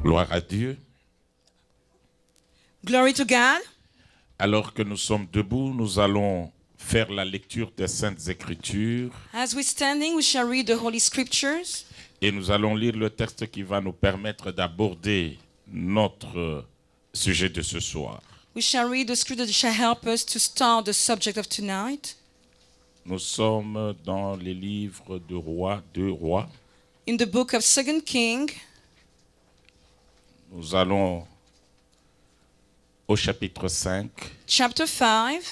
Gloire à Dieu. Glory to God. Alors que nous sommes debout, nous allons faire la lecture des Saintes Écritures. As we're standing, we shall read the Holy Scriptures. Et nous allons lire le texte qui va nous permettre d'aborder notre sujet de ce soir. We shall read the scripture that shall help us to start the subject of tonight. Nous sommes dans les livres de Rois, In the book of 2 Kings, Nous allons au chapitre 5. chapter 5,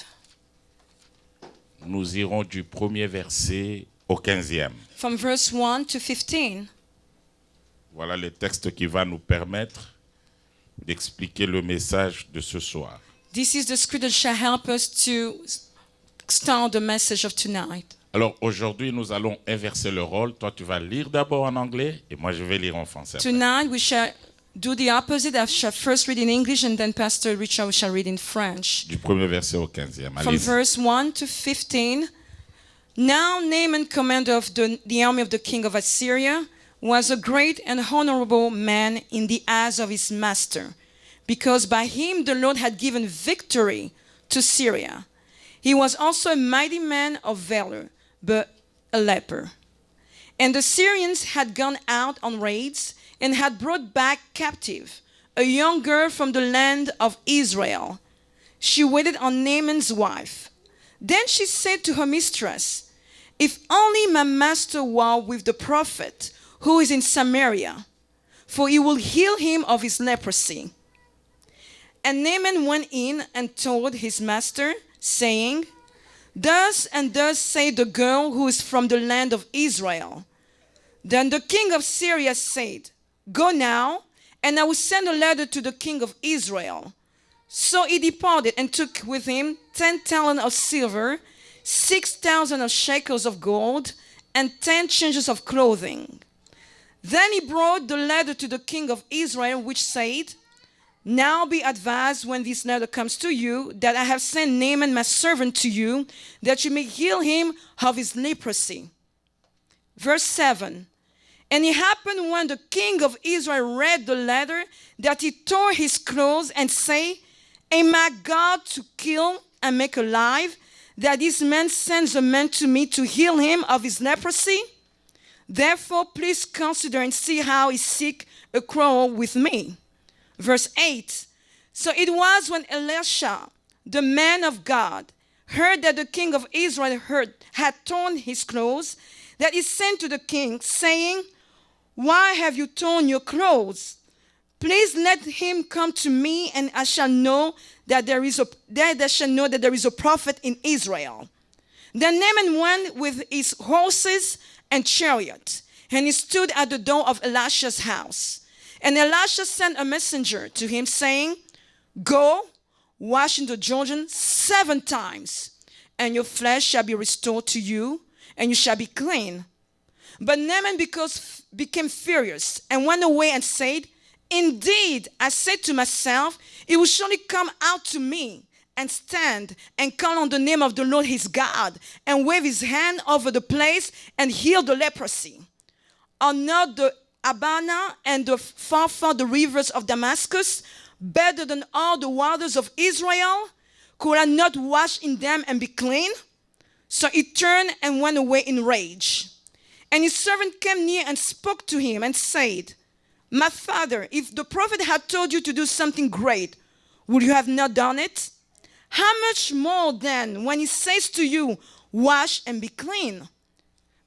Nous irons du premier verset au 15e. from verse 1 to 15. Voilà le texte qui va nous permettre d'expliquer le message de ce soir. This is the scripture that shall help us to start the message of tonight. Alors aujourd'hui, nous allons inverser le rôle. Toi, tu vas lire d'abord en anglais et moi, je vais lire en français. Tonight we shall do the opposite. I shall first read in English and then Pastor Richard shall read in French. Du premier verset au 15e. From Allez-y. verse 1 to 15. Now Naaman, commander of the army of the king of Assyria, was a great and honorable man in the eyes of his master, because by him the Lord had given victory to Syria. He was also a mighty man of valor, but a leper. And the Syrians had gone out on raids and had brought back captive a young girl from the land of Israel. She waited on Naaman's wife. Then she said to her mistress, "If only my master were with the prophet who is in Samaria, for he will heal him of his leprosy." And Naaman went in and told his master, saying, "Thus and thus say the girl who is from the land of Israel." Then the king of Syria said, "Go now, and I will send a letter to the king of Israel." So he departed and took with him 10 talents of silver, 6,000 of shekels of gold, and 10 changes of clothing. Then he brought the letter to the king of Israel, which said, "Now be advised when this letter comes to you, that I have sent Naaman my servant to you, that you may heal him of his leprosy." Verse 7. And it happened when the king of Israel read the letter, that he tore his clothes and said, "Am I God to kill and make alive, that this man sends a man to me to heal him of his leprosy? Therefore, please consider and see how he seek a quarrel with me." Verse 8. So it was when Elisha, the man of God, heard that the king of Israel had torn his clothes, that he sent to the king, saying, "Why have you torn your clothes? Please let him come to me, and I shall know that there is a prophet in Israel." Then Naaman went with his horses and chariot, and he stood at the door of Elisha's house. And Elisha sent a messenger to him, saying, "Go, wash in the Jordan 7 times, and your flesh shall be restored to you, and you shall be clean." But Naaman became furious and went away and said, "Indeed, I said to myself, he will surely come out to me and stand and call on the name of the Lord his God and wave his hand over the place and heal the leprosy. Are not the Abana and the Pharpar, the rivers of Damascus, better than all the waters of Israel? Could I not wash in them and be clean?" So he turned and went away in rage. And his servant came near and spoke to him and said, "My father, if the prophet had told you to do something great, would you have not done it? How much more then when he says to you, 'Wash and be clean'?"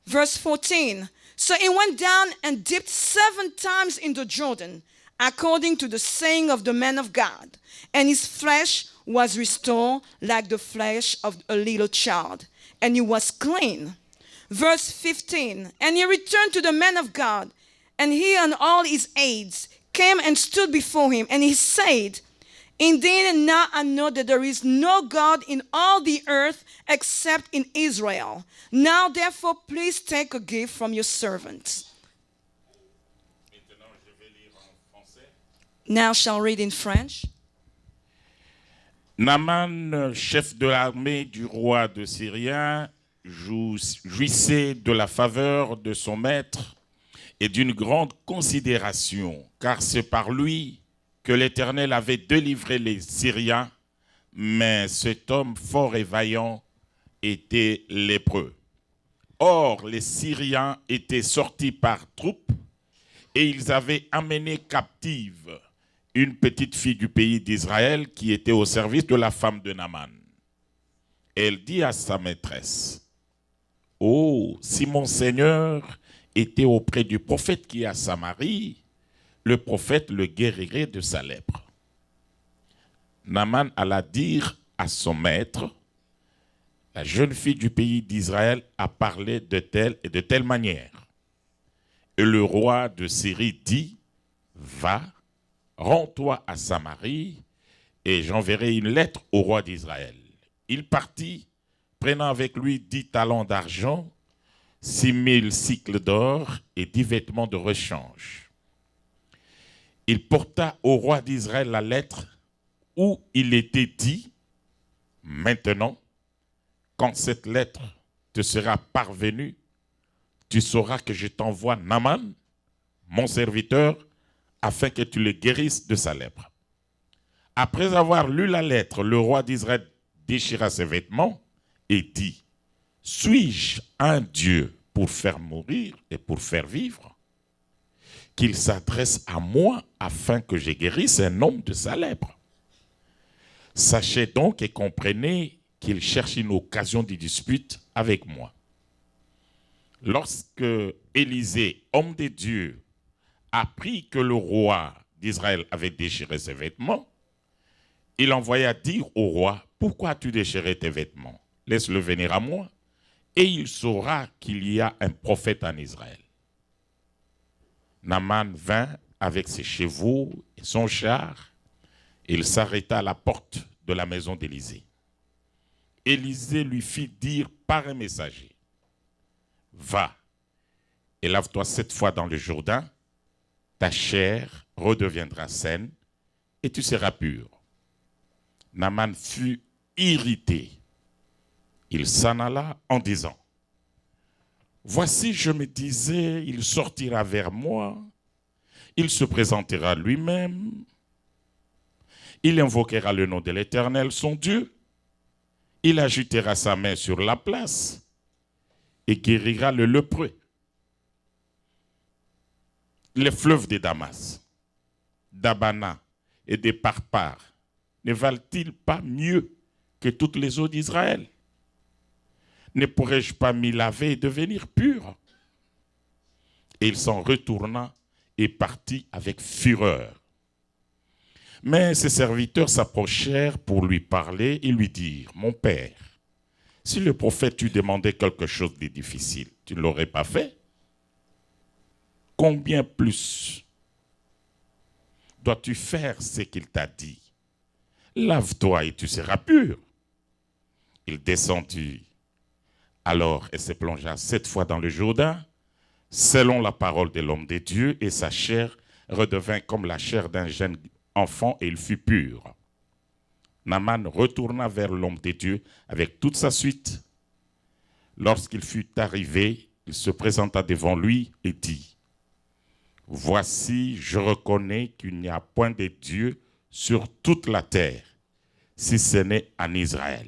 Verse 14. So he went down and dipped 7 times in the Jordan, according to the saying of the man of God, and his flesh was restored like the flesh of a little child, and he was clean. Verse 15. And he returned to the man of God, and he and all his aides came and stood before him, and he said, "Indeed, now I know that there is no God in all the earth except in Israel. Now, therefore, please take a gift from your servant." Now shall read in French. Naaman, chef de l'armée du roi de Syrie, jouissait de la faveur de son maître et d'une grande considération, car c'est par lui que l'Éternel avait délivré les Syriens, mais cet homme fort et vaillant était lépreux. Or, les Syriens étaient sortis par troupes et ils avaient amené captive une petite fille du pays d'Israël qui était au service de la femme de Naaman. Elle dit à sa maîtresse, « Oh, si mon Seigneur était auprès du prophète qui est à Samarie, le prophète le guérirait de sa lèpre. » Naaman alla dire à son maître, « La jeune fille du pays d'Israël a parlé de telle et de telle manière. » Et le roi de Syrie dit, « Va, rends-toi à Samarie, et j'enverrai une lettre au roi d'Israël. » Il partit, prenant avec lui 10 talents d'argent, 6000 cycles d'or et 10 vêtements de rechange. Il porta au roi d'Israël la lettre où il était dit, « Maintenant, quand cette lettre te sera parvenue, tu sauras que je t'envoie Naaman, mon serviteur, afin que tu le guérisses de sa lèpre. » Après avoir lu la lettre, le roi d'Israël déchira ses vêtements et dit, « Suis-je un Dieu pour faire mourir et pour faire vivre? Qu'il s'adresse à moi afin que je guérisse un homme de sa lèpre. Sachez donc et comprenez qu'il cherche une occasion de dispute avec moi. » Lorsque Élisée, homme de Dieu, apprit que le roi d'Israël avait déchiré ses vêtements, il envoya dire au roi, « Pourquoi as-tu déchiré tes vêtements? Laisse-le venir à moi, et il saura qu'il y a un prophète en Israël. » Naaman vint avec ses chevaux et son char. Il s'arrêta à la porte de la maison d'Élisée. Élisée lui fit dire par un messager, « Va et lave-toi 7 fois dans le Jourdain, ta chair redeviendra saine et tu seras pur. » Naaman fut irrité. Il s'en alla en disant, « Voici, je me disais, il sortira vers moi, il se présentera lui-même, il invoquera le nom de l'Éternel, son Dieu, il agitera sa main sur la place et guérira le lépreux. Les fleuves de Damas, d'Abana et de Parpar ne valent-ils pas mieux que toutes les eaux d'Israël? Ne pourrais-je pas m'y laver et devenir pur? » Et il s'en retourna et partit avec fureur. Mais ses serviteurs s'approchèrent pour lui parler et lui dirent, « Mon père, si le prophète t'eût demandé quelque chose de difficile, tu ne l'aurais pas fait? Combien plus dois-tu faire ce qu'il t'a dit? Lave-toi et tu seras pur. » Il descendit alors et se plongea 7 fois dans le Jourdain, selon la parole de l'homme de Dieu, et sa chair redevint comme la chair d'un jeune enfant et il fut pur. Naaman retourna vers l'homme de Dieu avec toute sa suite. Lorsqu'il fut arrivé, il se présenta devant lui et dit, « Voici, je reconnais qu'il n'y a point de Dieu sur toute la terre, si ce n'est en Israël.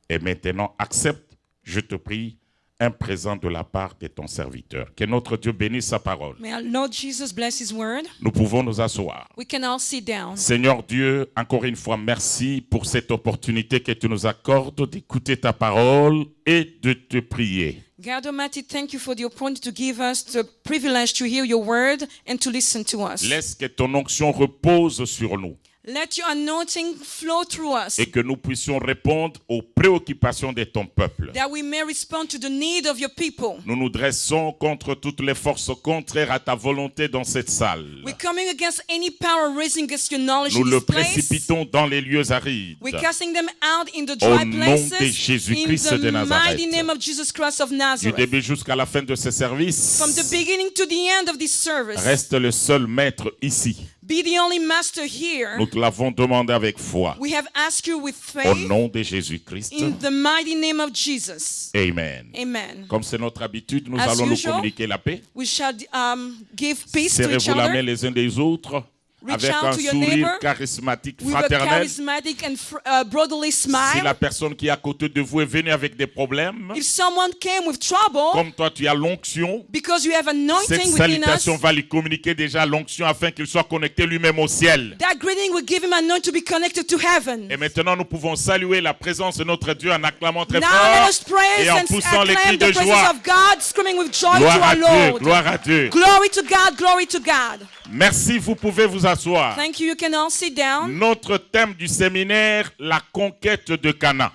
Et maintenant, accepte, je te prie, un présent de la part de ton serviteur. » Que notre Dieu bénisse sa parole. May our Lord Jesus bless his word. Nous pouvons nous asseoir. We can all sit down. Seigneur Dieu, encore une fois, merci pour cette opportunité que tu nous accordes d'écouter ta parole et de te prier. God Almighty, thank you for the opportunity to give us the privilege to hear your word and to listen to us. Laisse que ton onction repose sur nous Let your anointing flow through us, et que nous puissions répondre aux préoccupations de ton peuple. that we may respond to the need of your people. Nous nous dressons contre toutes les forces contraires à ta volonté dans cette salle. We're coming against any power raising against your knowledge Nous in le this place. précipitons dans les lieux arides. We're casting them out in the Au dry nom places de Jésus-Christ in de the Nazareth. mighty name of Jesus Christ of Du Nazareth. début jusqu'à la fin de ce service, From the beginning to the end of this service, reste le seul maître ici. be the only master here. Nous te l'avons demandé avec foi. We have asked you with Au faith nom de Jésus-Christ. in the mighty name of Jesus. Amen. Amen. Comme c'est notre habitude, nous As allons nous usual, communiquer la paix. We shall give peace to each Serrez-vous la main other les uns des autres Reach avec out un to your sourire neighbor charismatique, with a fraternel. charismatic and brotherly Si smile. la personne qui est à côté de vous est venue avec des problèmes, If someone came with trouble, comme toi tu as l'onction, because you have cette anointing within us, salutation va lui communiquer déjà l'onction afin qu'il soit connecté lui-même au ciel. that greeting will give him anointing to be connected to heaven. Et maintenant, nous pouvons saluer la présence de notre Dieu en acclamant très Now fort let us praise et en and poussant les cris acclaim de the presence joie. of God, screaming with joy to Gloire à our Dieu, Lord. gloire à Dieu. Glory to God, glory to God. Merci, vous pouvez vous asseoir. Thank you. You can all sit down. Notre thème du séminaire, la conquête de Canaan.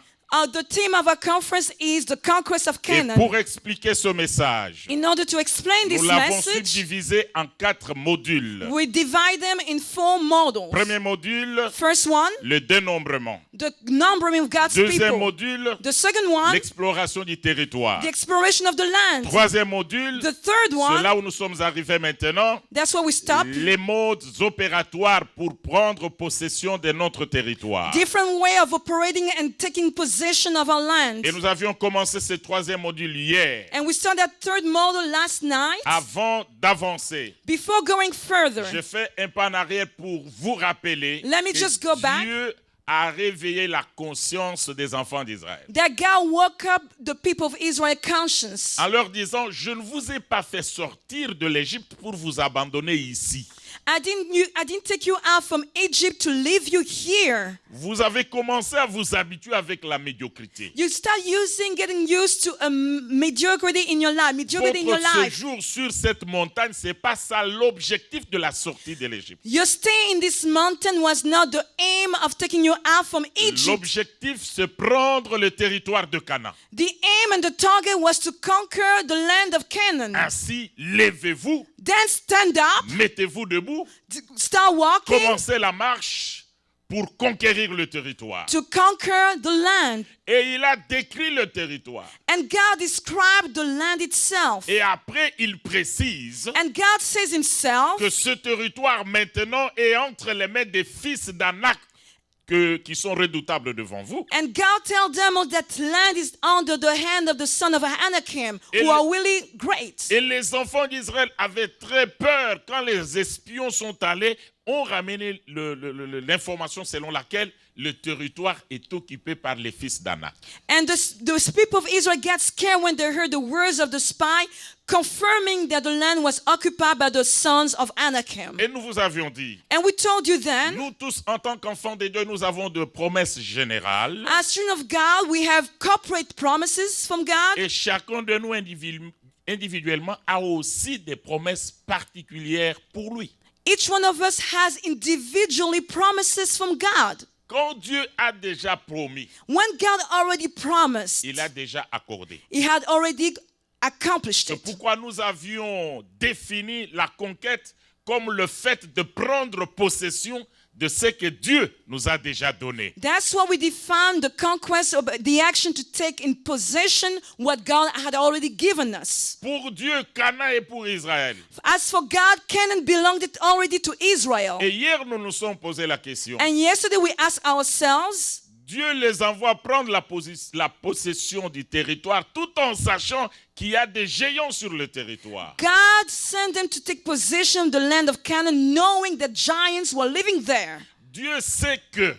The theme of our conference is the conquest of Et Canaan. pour expliquer ce message, In order to explain this nous l'avons message, subdivisé en 4 modules. we divide them in 4 models. Premier module, First one, le dénombrement. the numbering of God's Deuxième people. module, The second one, l'exploration du territoire. the exploration of the land. Troisième module, The third c'est one, là où nous sommes arrivés maintenant, that's where we stop. les modes opératoires pour prendre possession de notre territoire. Different way of operating and taking possession of our land. Et nous avions commencé ce troisième module hier. And we started that third model last night. Avant d'avancer, Before going further, je fais un pas en arrière pour vous rappeler Let me que just go back. Dieu a réveillé la conscience des enfants d'Israël. that God woke up the people of Israel conscience. En leur disant, je ne vous ai pas fait sortir de l'Égypte pour vous abandonner ici. I didn't take you out from Egypt to leave you here. Vous avez commencé à vous habituer avec la médiocrité. You start getting used to mediocrity in your life. Mediocrity in your Votre life. séjour sur cette montagne, c'est pas ça l'objectif de la sortie de l'Égypte. Your stay in this mountain was not the aim of taking you out from Egypt. L'objectif, c'est prendre le territoire de Canaan. The aim and the target was to conquer the land of Canaan. Ainsi, levez-vous, Then stand up, mettez-vous debout, start walking commencez la marche pour conquérir le territoire. to conquer the land. Et il a décrit le territoire. And God described the land itself. Et après, il précise And God says himself que ce territoire maintenant est entre les mains des fils d'Anak qui sont redoutables devant vous. And God tell them that land is under the hand of the son of Anakim, Et who are really great. Et les enfants d'Israël avaient très peur quand les espions sont allés, ont ramené l'information selon laquelle le territoire est occupé par les fils d'Anak. And the people of Israel got scared when they heard the words of the spy, confirming that the land was occupied by the sons of Anakim. Et nous vous avions dit, And we told you then, nous tous en tant qu'enfants de Dieu, nous avons de promesses générales. as children of God, we have corporate promises from God. Et chacun de nous individuellement a aussi des promesses particulières pour lui. Each one of us has individually promises from God. Quand Dieu a déjà promis, When God already promised, il a déjà accordé. He had already accomplished C'est it. pourquoi nous avions défini la conquête comme le fait de prendre possession de ce que Dieu nous a déjà donné. That's why we define the conquest of the action to take in possession what God had already given us. Pour Dieu, Canaan est pour Israël. As for God, Canaan belonged it already to Israel. Et hier, nous nous sommes posé la question. And yesterday we asked ourselves, Dieu les envoie prendre la possession du territoire tout en sachant qu'il y a des géants sur le territoire. God sent them to take possession of the land of Canaan, knowing that giants were living there. Dieu sait que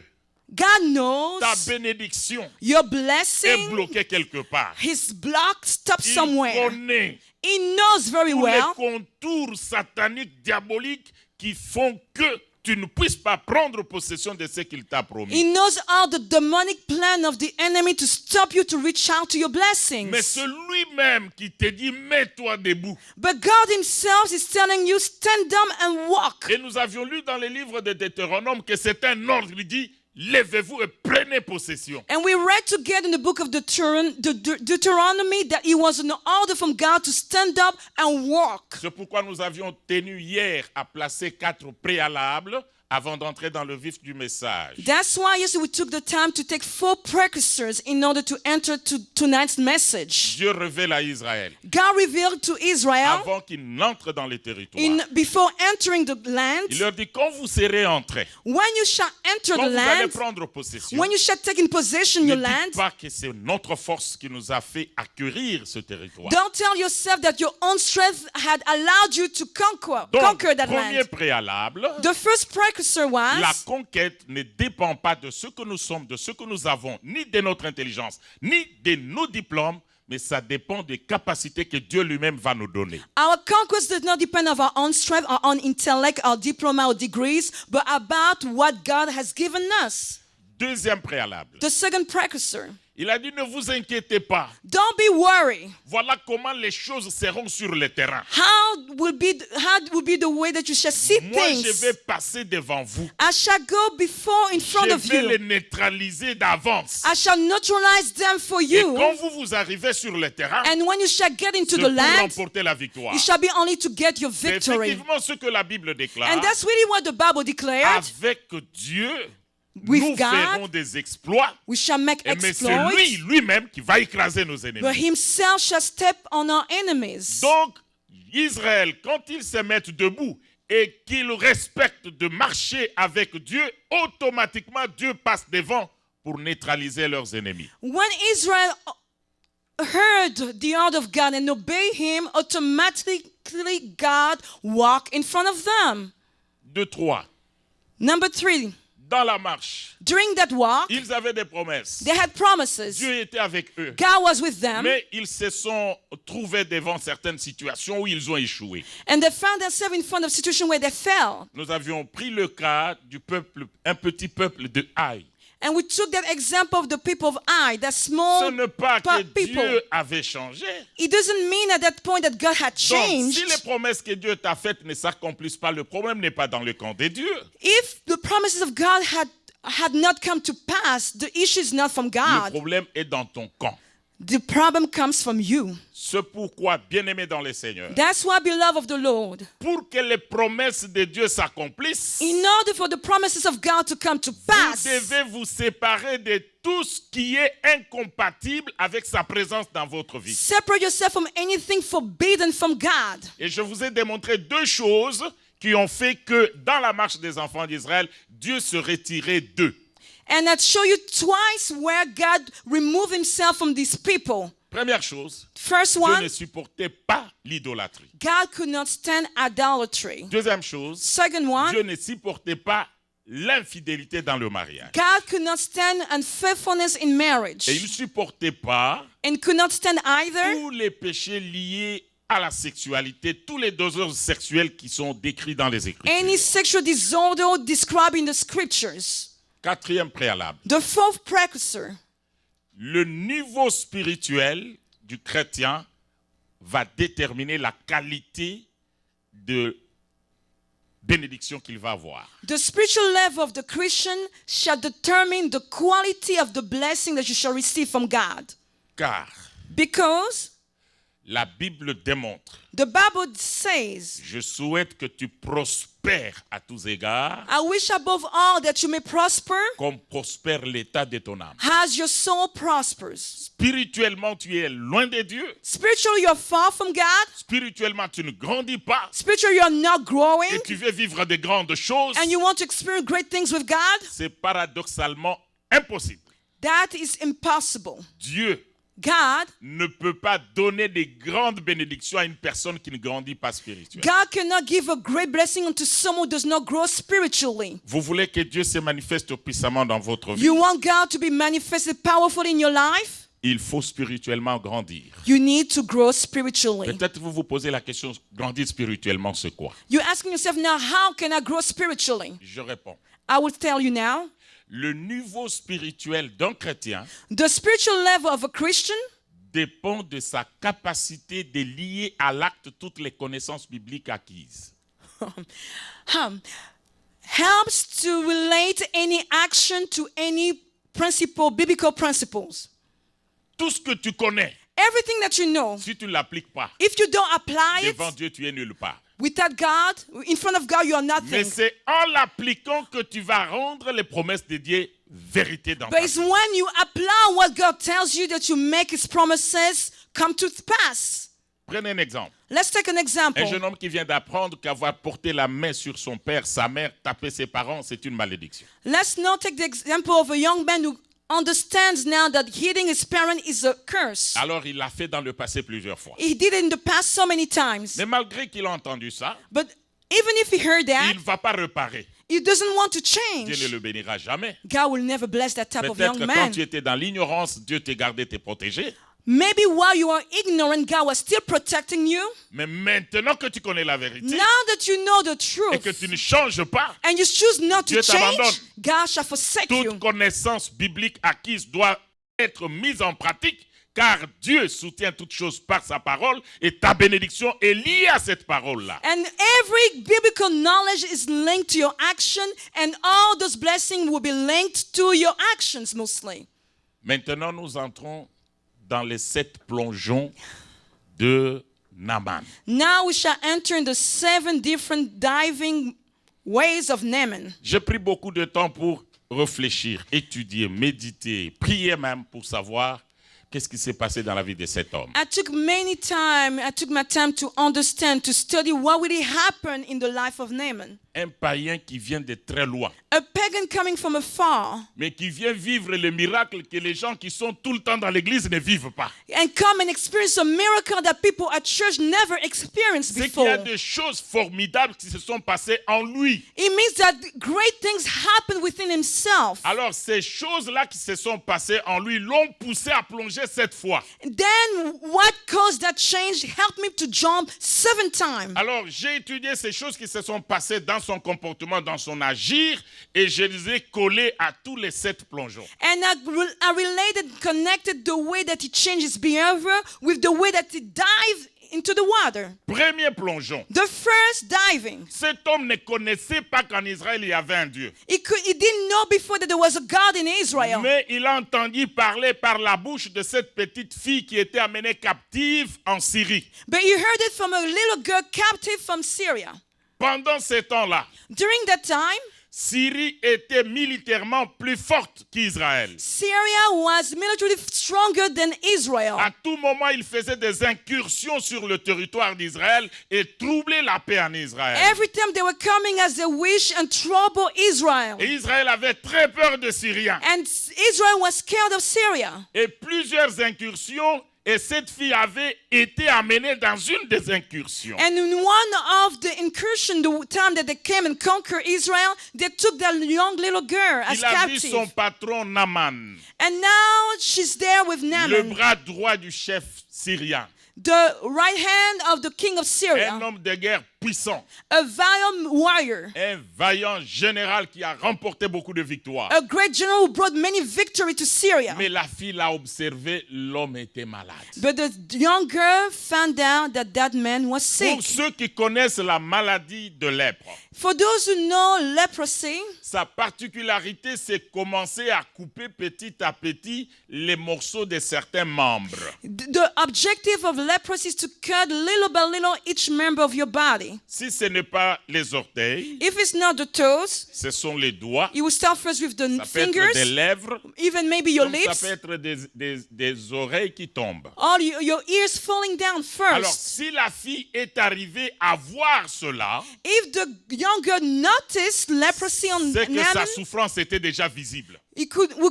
God knows ta bénédiction your est blessing, bloquée quelque part. His block stopped Il somewhere. connaît He knows very tous well les contours sataniques, diaboliques qui font que tu ne puisses pas prendre possession de ce qu'il t'a promis. He knows all the demonic plan of the enemy to stop you to reach out to your blessings. Mais c'est lui-même qui te dit, mets-toi debout. But God himself is telling you, stand up and walk. Et nous avions lu dans les livres de Deutéronome que c'est un ordre, il dit, levez-vous et prenez possession. And we read together in the book of Deuteronomy that it was an order from God to stand up and walk. C'est pourquoi nous avions tenu hier à placer 4 préalables avant d'entrer dans le vif du message, That's why yes, we took the time to take 4 precursors in order to enter to tonight's message. Dieu révèle à Israël, God revealed to Israel avant qu'il n'entre dans les territoires, before entering the land, il leur dit, quand vous serez entrés, when you shall enter quand the vous allez land, prendre possession, when you shall take in possession ne your dites land, pas que c'est notre force qui nous a fait acquérir ce territoire. don't tell yourself that your own strength had allowed you to conquer Donc, that premier land. préalable, The first precursor la was conquête ne dépend pas de ce que nous sommes, de ce que nous avons, ni de notre intelligence, ni de nos diplômes, mais ça dépend des capacités que Dieu lui-même va nous donner. our conquest does not depend on our own strength, our own intellect, our diploma or degrees, but about what God has given us. Deuxième préalable, The second precursor. il a dit, ne vous inquiétez pas. Don't be worried. Voilà comment les choses seront sur le terrain. How will be the way that you shall see Moi, je things? vais passer devant vous. I shall go before in front Je of vais les you. neutraliser d'avance. I shall neutralize them for Et you. quand vous arrivez sur le terrain, And when you shall get into c'est the pour land, remporter la victoire. it shall be only to get your C'est victory. effectivement ce que la Bible déclare. And that's really what the Bible declared. Avec Dieu, With nous God, ferons des exploits. We shall make Et mais c'est exploits, lui-même qui va écraser nos but ennemis. himself shall step on our enemies. Donc, Israël, quand ils se mettent debout et qu'ils respectent de marcher avec Dieu, automatiquement Dieu passe devant pour neutraliser leurs ennemis. When Israel heard the order of God and obeyed him, automatically God walked in front of them. 2, 3. Number 3, Dans la marche, during that walk, ils avaient des promesses. they had promises. Dieu était avec eux. God was with them, Mais ils se sont trouvés devant certaines situations où ils ont échoué. and they found themselves in front of a situation where they fell. Nous avions pris le cas du peuple, un petit peuple de Haï. And we took that example of the people of Ai, that Ce small n'est pas que people. Dieu avait changé. It doesn't mean at that point that God had Donc, changed. si les promesses que Dieu t'a faites ne s'accomplissent pas, le problème n'est pas dans le camp de Dieu. If the promises of God had not come to pass, the issue is not from Le God. problème est dans ton camp. The problem comes from you. C'est pourquoi, bien-aimés dans le Seigneur, That's why, beloved of the Lord, pour que les promesses de Dieu s'accomplissent, in order for the promises of God to come to vous pass, devez vous séparer de tout ce qui est incompatible avec sa présence dans votre vie. separate yourself from anything forbidden from God. Et je vous ai démontré 2 choses qui ont fait que dans la marche des enfants d'Israël, Dieu se retirait d'eux. And I show you twice where God removed himself from these people. Première chose, First Dieu one, ne supportait pas l'idolâtrie. God could not stand idolatry. Deuxième chose, Second one, Dieu ne supportait pas l'infidélité dans le mariage. God could not stand unfaithfulness in marriage. Et il ne supportait pas And could not stand either tous les péchés liés à la sexualité, tous les désordres sexuels qui sont décrits dans les Écritures. any sexual disorder described in the scriptures. Quatrième préalable, The fourth precursor, le niveau spirituel du chrétien va déterminer la qualité de bénédiction qu'il va avoir. the spiritual level of the Christian shall determine the quality of the blessing that you shall receive from God. Car Because la Bible démontre, the Bible says, je souhaite que tu prospères à tous égards, I wish above all that you may prosper comme prospère l'état de ton âme. as your soul prospers. Spirituellement, tu es loin de Dieu. Spiritually, you are far from God. Spirituellement, tu ne grandis pas. Spiritually, you are not growing. Et tu veux vivre de grandes choses. And you want to experience great things with God. C'est paradoxalement impossible. That is impossible. Dieu God ne peut pas donner des grandes bénédictions à une personne qui ne grandit pas spirituellement. God cannot give a great blessing unto someone who does not grow spiritually. Vous voulez que Dieu se manifeste puissamment dans votre vie. You want God to be manifested powerfully in your life? Il faut spirituellement grandir. You need to grow spiritually. Peut-être vous vous posez la question, grandir spirituellement, c'est quoi? You're asking yourself now, how can I grow spiritually? Je réponds. I will tell you now. Le niveau spirituel d'un chrétien The spiritual level of a Christian dépend de sa capacité de lier à l'acte toutes les connaissances bibliques acquises. helps to relate any action to any principle, biblical principles. Tout ce que tu connais, Everything that you know, si tu ne l'appliques pas, if you don't apply it, devant Dieu, tu es nulle part. Without God, in front of God, you are Mais nothing. c'est en l'appliquant que tu vas rendre les promesses de Dieu vérité dans ta But it's vie. when you apply what God tells you that you make His promises come to pass. Prenez un exemple. Let's take an example. Un jeune homme qui vient d'apprendre qu'avoir porté la main sur son père, sa mère, taper ses parents, c'est une malédiction. Let's now take the example of a young man who understands now that hitting his parent is a curse. Alors il l'a fait dans le passé plusieurs fois. He did it in the past so many times. Mais malgré qu'il a entendu ça, But even if he heard that, il ne va pas réparer. he doesn't want to Dieu change. ne le bénira jamais. God will never bless that type of Peut-être young que quand man. tu étais dans l'ignorance, Dieu t'a gardé, t'es protégé. Maybe while you are ignorant, God was still protecting you. Mais maintenant que tu connais la vérité Now that you know the et que truth tu ne changes pas, and you choose not to Dieu t'abandonne. change, God shall forsake toute you. connaissance biblique acquise doit être mise en pratique, car Dieu soutient toutes choses par sa parole et ta bénédiction est liée à cette parole-là. And every biblical knowledge is linked to your action, and all those blessings will be linked to your actions mostly. Maintenant, nous entrons dans les 7 plongeons de Naaman. Now we shall enter in the 7 different diving ways of Naaman. J'ai pris beaucoup de temps pour réfléchir, étudier, méditer, prier même pour savoir qu'est-ce qui s'est passé dans la vie de cet homme. I took my time to understand, to study what really happened in the life of Naaman. Un païen qui vient de très loin, A pagan coming from afar mais qui vient vivre le miracle que les gens qui sont tout le temps dans l'église ne vivent pas. and come and experience a miracle that people at church never experienced C'est qu'il y a before. des choses formidables qui se sont passées en lui. It means that great things happen within himself. Alors ces choses-là qui se sont passées en lui l'ont poussé à plonger 7 fois. Then what caused that change helped me to jump 7 times. Alors j'ai étudié ces choses qui se sont passées dans son comportement, dans son agir, et je les ai collées à tous les 7 plongeons. And I related, connected the way that he changed his behavior with the way that he dived into the water. Premier plongeon. The first diving. Cet homme ne connaissait pas qu'en Israël il y avait un Dieu. He didn't know before that there was a God in Israel. Mais il a entendu parler par la bouche de cette petite fille qui était amenée captive en Syrie. But he heard it from a little girl captive from Syria. Pendant ce temps-là, During that time, Syrie était militairement plus forte qu'Israël. Syria was militarily stronger than Israel. À tout moment, il faisait des incursions sur le territoire d'Israel et troublait la paix en Israël. Every time they were coming as they wish and trouble Israel. Et Israël avait très peur des Syriens. And Israel was scared of Syria. Et plusieurs incursions, et cette fille avait été amenée dans une des incursions. And in one of the incursion, the time that they came and conquered Israel, they took that young little girl as Il a vu son captive. patron Naaman, And now she's there with le Naaman, bras droit du chef syrien. the right hand of the king of Un Syria, homme de guerre puissant, a valiant warrior, un vaillant général qui a remporté beaucoup de victoires. a great general who brought many victory to Syria. Mais la fille l'a observé, l'homme était malade. But the young girl found out that that man was Pour sick. ceux qui connaissent la maladie de lèpre, For those who know leprosy, sa particularité, c'est commencer à couper petit à petit les morceaux de certains membres. the objective of leprosy is to cut little by little each member of your body. Si ce n'est pas les orteils, If it's not the toes, ce sont les doigts, you will start first with the ça peut être des fingers, lèvres, even maybe your comme ça lips, peut être des oreilles qui tombent. all your ears falling down Alors, first. si la fille est arrivée à voir cela, If the young girl noticed leprosy on c'est que sa Naaman, souffrance était déjà visible. we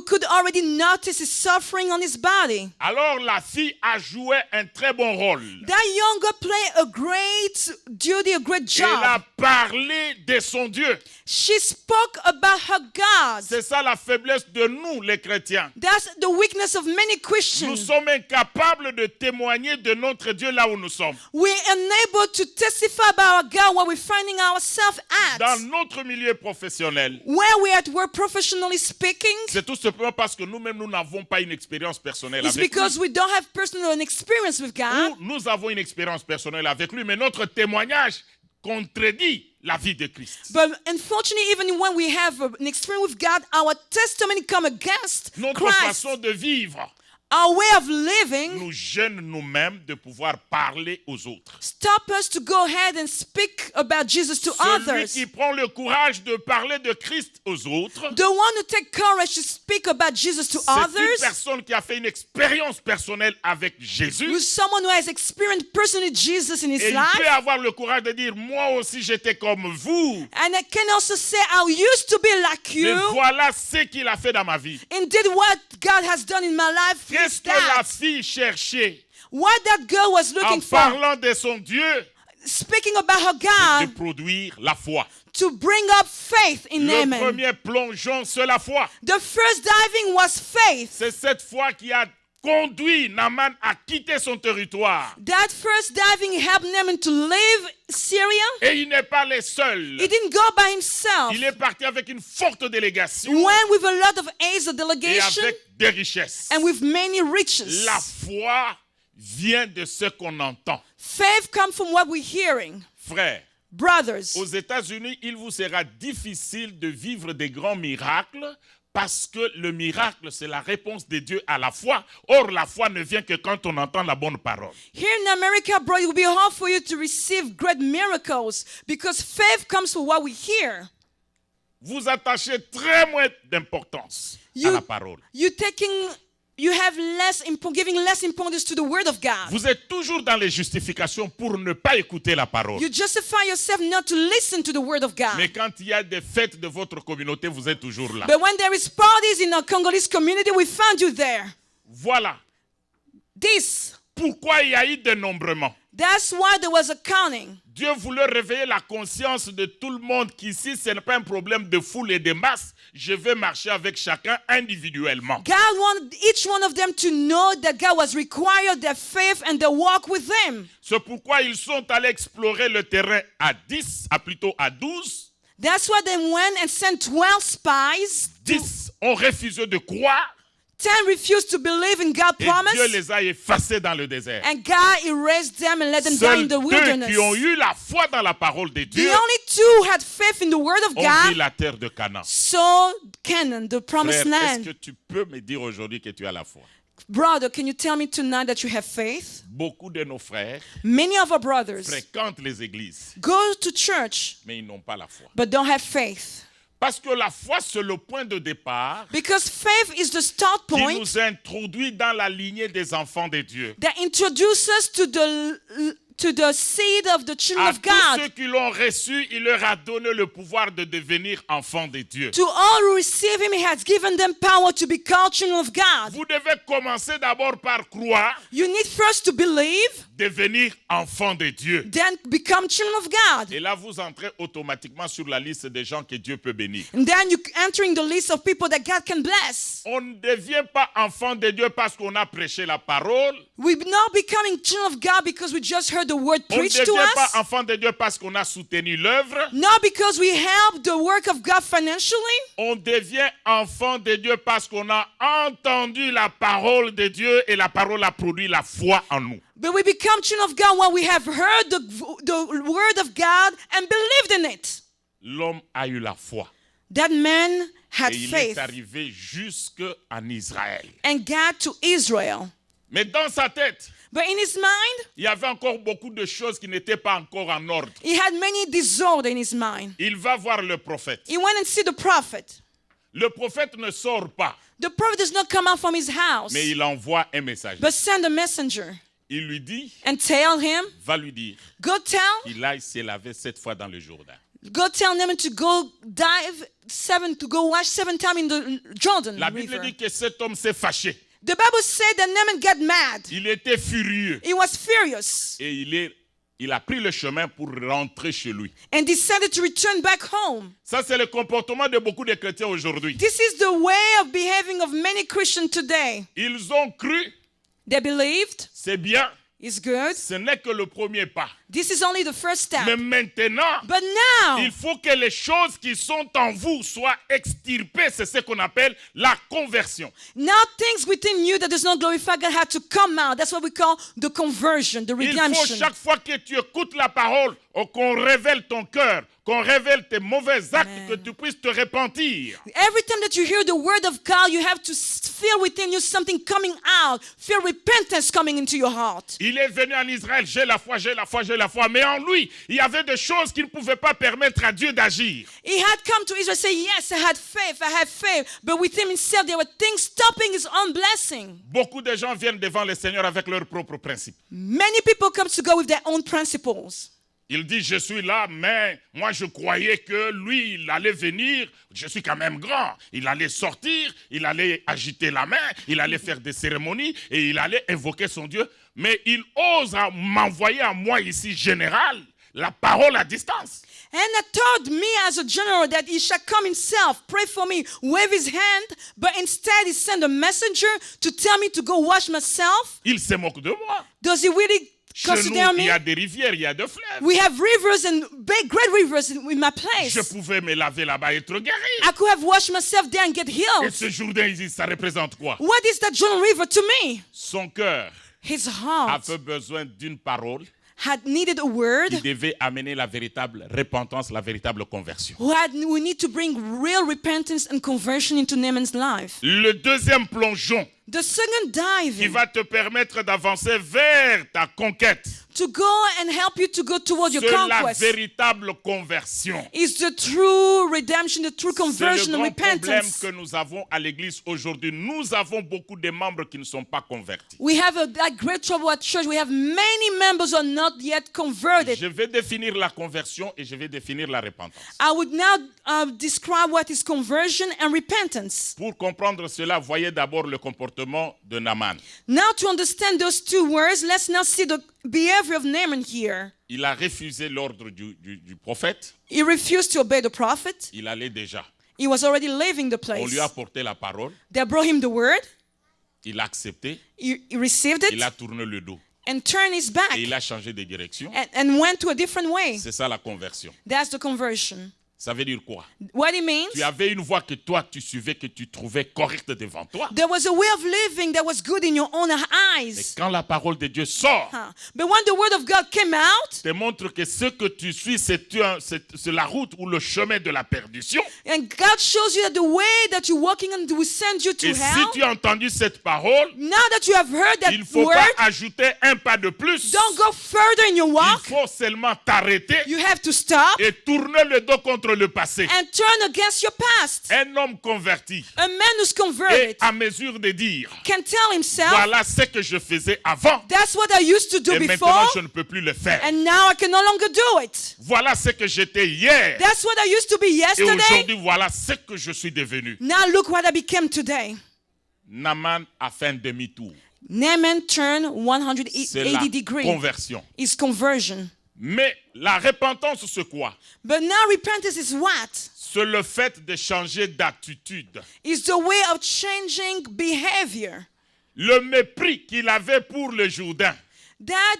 could already notice his suffering on his body. Alors, la fille a joué un très bon rôle. That young girl played a great duty, a great Elle a job. parlé de son Dieu. She spoke about her God. C'est ça la faiblesse de nous, les chrétiens. That's the weakness of many Nous Christians. sommes incapables de témoigner de notre Dieu là où nous sommes. We're unable to testify about our God where we're finding ourselves at. Dans notre milieu professionnel, Where we're at work, professionally speaking, c'est tout simplement parce que nous-mêmes, nous n'avons pas une expérience personnelle it's avec because lui. we don't have personal experience with God. Ou nous avons une expérience personnelle avec lui, mais notre témoignage contredit la vie de Christ. But unfortunately, even when we have an experience with God, our testimony come against Notre Christ. façon de vivre our way of living nous gêne nous-mêmes de pouvoir parler aux autres. stop us to go ahead and speak about Jesus to Celui others. qui prend le courage de parler de Christ aux autres, The one who take courage to speak about Jesus to c'est une others personne qui a fait une expérience personnelle avec is Jésus. someone who has experienced personally Jesus in his Et il life. peut avoir le courage de dire, moi aussi j'étais comme vous. And I can also say, I used to be like Mais you. voilà ce qu'il a fait dans ma vie. Indeed, what God has done in my life is Qu'est-ce que la that. fille cherchait What that girl was en looking for, parlant de son Dieu? speaking about her De God, produire la foi. to bring up faith in Le Naaman. premier plongeon, c'est la foi. The first diving was faith. C'est cette foi qui a conduit Naaman à quitter son territoire. That first diving helped Naaman to leave Syria. Et il n'est pas le seul. He didn't go by himself. Il est parti avec une forte délégation Went with a lot of aids of et delegation avec des richesses. and with many riches. La foi vient de ce qu'on entend. Faith comes from what we're hearing. Frères, Brothers, aux États-Unis, il vous sera difficile de vivre des grands miracles parce que le miracle, c'est la réponse de Dieu à la foi. Or, la foi ne vient que quand on entend la bonne parole. here in America, bro, it will be hard for you to receive great miracles because faith comes from what we hear. Vous attachez très moins d'importance à la parole. You have giving less importance to the word of God. Vous êtes toujours dans les justifications pour ne pas écouter la parole. You justify yourself not to listen to the word of God. Mais quand il y a des fêtes de votre communauté, vous êtes toujours là. But when there is parties in our Congolese community, we found you there. Voilà. This, Pourquoi il y a eu dénombrement? that's why there was a counting. Dieu voulait réveiller la conscience de tout le monde qu'ici, ce n'est pas un problème de foule et de masse. Je vais marcher avec chacun individuellement. God wanted each one of them to know that God was required their faith and their walk with them. C'est pourquoi ils sont allés explorer le terrain à 10, plutôt à 12. That's why they went and sent 12 spies. 10 ont refusé de croire 10 refused to believe in God's et promise. Dieu les a effacés dans le désert. And God erased them and let them die Seuls in the deux wilderness. qui ont eu la foi dans la parole de The Dieu only two who had faith in the word of ont vu God la terre de Canaan. saw Canaan, the promised Frère, est-ce land. que tu peux me dire aujourd'hui que tu as la foi? Brother, can you tell me tonight that you have faith? Beaucoup de nos frères Many of our brothers fréquentent les églises, go to church mais ils n'ont pas la foi. but don't have faith. Parce que la foi, c'est le point de départ Because faith is the start qui point nous introduit dans la lignée des enfants de Dieu. that introduces us to the seed of the children À of tous God. ceux qui l'ont reçu, il leur a donné le pouvoir de devenir enfants de Dieu. To all who receive him, he has given them power to be called children of God. Vous devez commencer d'abord par croire, You need first to believe, devenir enfant de Dieu. then become children of God. Et là, vous entrez automatiquement sur la liste des gens que Dieu peut bénir. And then you entering the list of people that God can bless. On ne devient pas enfant de Dieu parce qu'on a prêché la parole. We're not becoming children of God because we just heard the word On ne preached to devient pas us. enfant de Dieu parce qu'on a soutenu l'œuvre. Not because we help the work of God financially. On devient enfant de Dieu parce qu'on a entendu la parole de Dieu et la parole a produit la foi en nous. But we become children of God when we have heard the word of God and believed in it. L'homme a eu la foi That man had et il faith est arrivé jusqu'en Israël. and got to Israel. Mais dans sa tête, But in his mind, il y avait encore beaucoup de choses qui n'étaient pas encore en ordre. he had many disorder in his mind. Il va voir le prophète. He went and see the prophet. Le prophète ne sort pas, The prophet does not come out from his house, mais il envoie un messager. but send a messenger Il lui dit, and tell him, va lui dire go tell qu'il aille se laver 7 fois dans le Jourdain. Naaman to go wash 7 times in the Jordan La Bible River. dit que cet homme s'est fâché. The Bible said that Naaman got mad. Il était furieux He was furious et il a pris le chemin pour rentrer chez lui. and decided to return back home. Ça, c'est le comportement de beaucoup de chrétiens aujourd'hui. This is the way of behaving of many Christians today. Ils ont cru, They believed c'est bien, it's good. ce n'est que le premier pas. This is only the first step. Mais maintenant, But now, il faut que les choses qui sont en vous soient extirpées. C'est ce qu'on appelle la conversion. now things within you that does not glorify God had to come out. That's what we call the conversion, the Il faut redemption. chaque fois que tu écoutes la parole, qu'on révèle ton cœur, qu'on révèle tes mauvais actes, Amen. que tu puisses te repentir. Every time that you hear the word of God, you have to feel within you something coming out. Feel repentance coming into your heart. Il est venu en Israël, j'ai la foi, j'ai la foi, j'ai la foi. Mais en lui, il y avait des choses qui ne pouvaient pas permettre à Dieu d'agir. He had come to Israel and say, yes, I had faith. But within himself, there were things stopping his own blessing. Beaucoup de gens viennent devant le Seigneur avec leurs propres principes. Many people come to God with their own principles. Il dit, je suis là, mais moi je croyais que lui, il allait venir, je suis quand même grand. Il allait sortir, il allait agiter la main, il allait faire des cérémonies et il allait invoquer son Dieu. Mais il ose m'envoyer à moi ici, général, la parole à distance. And I told me as a general that he shall come himself, pray for me, wave his hand, but instead he sent a messenger to tell me to go wash myself. Il se moque de moi. Does he really Chez nous, consider il y me? a des rivières, il y a des fleuves. We have rivers and big, great rivers in my place. Je pouvais me laver là-bas et être guéri. I could have washed myself there and get Et healed. ce Jourdain, ici, ça représente quoi? What is that Jordan River to me? Son cœur His heart avait besoin d'une parole had needed a word. qui devait amener la véritable repentance, la véritable conversion. We need to bring real repentance and conversion into Naaman's life. Le deuxième plongeon The second qui diving va te permettre d'avancer vers ta conquête, to go and help you to go toward your c'est la conquest véritable conversion. is the true redemption, the true C'est le conversion and grand problème repentance. que nous avons à l'église aujourd'hui. Nous avons beaucoup de membres qui ne sont pas convertis. We have that great trouble at church. We have many members who are not yet converted. Je vais définir la conversion et je vais définir la repentance. I would now describe what is conversion and repentance. Pour comprendre cela, voyez d'abord le comportement de Naaman. Now to understand those two words, let's now see the behavior of Naaman here. Il a refusé l'ordre du prophète. He refused to obey the prophet. Il allait déjà. He was already leaving the On place. lui a porté la parole. They brought him the word. Il a accepté. He received Il it a tourné le dos. and turned his back Et il a changé de direction. and went to a different way. C'est ça la conversion. That's the conversion. Ça veut dire quoi? What it means, Tu avais une voie que toi tu suivais, que tu trouvais correcte devant toi. there was a way of living that was good in your own Mais eyes. quand la parole de Dieu sort, But when the word of God came out, te montre que ce que tu suis, c'est la route ou le chemin de la perdition. and God shows you that the way that you're walking on will send you to Et si hell, tu as entendu cette parole, now that you have heard that il ne faut word, pas ajouter un pas de plus. don't go further in your Il walk. faut seulement t'arrêter You have to stop et tourner le dos contre le passé. and turn against your past. Un homme converti A man who's est converted à mesure de dire, can tell himself, voilà ce que je faisais avant that's what I used to do et before, maintenant je ne peux plus le faire. and now I can no longer do it. Voilà ce que j'étais hier That's what I used to be et yesterday. aujourd'hui voilà ce que je suis devenu. Now look what I became today. Naaman a fait un demi-tour. Naaman turned C'est la 180 degrees. conversion. Is conversion. Mais la repentance, c'est quoi? But now repentance is what? C'est le fait de changer d'attitude. Is the way of changing behavior. Le mépris qu'il avait pour le Jourdain That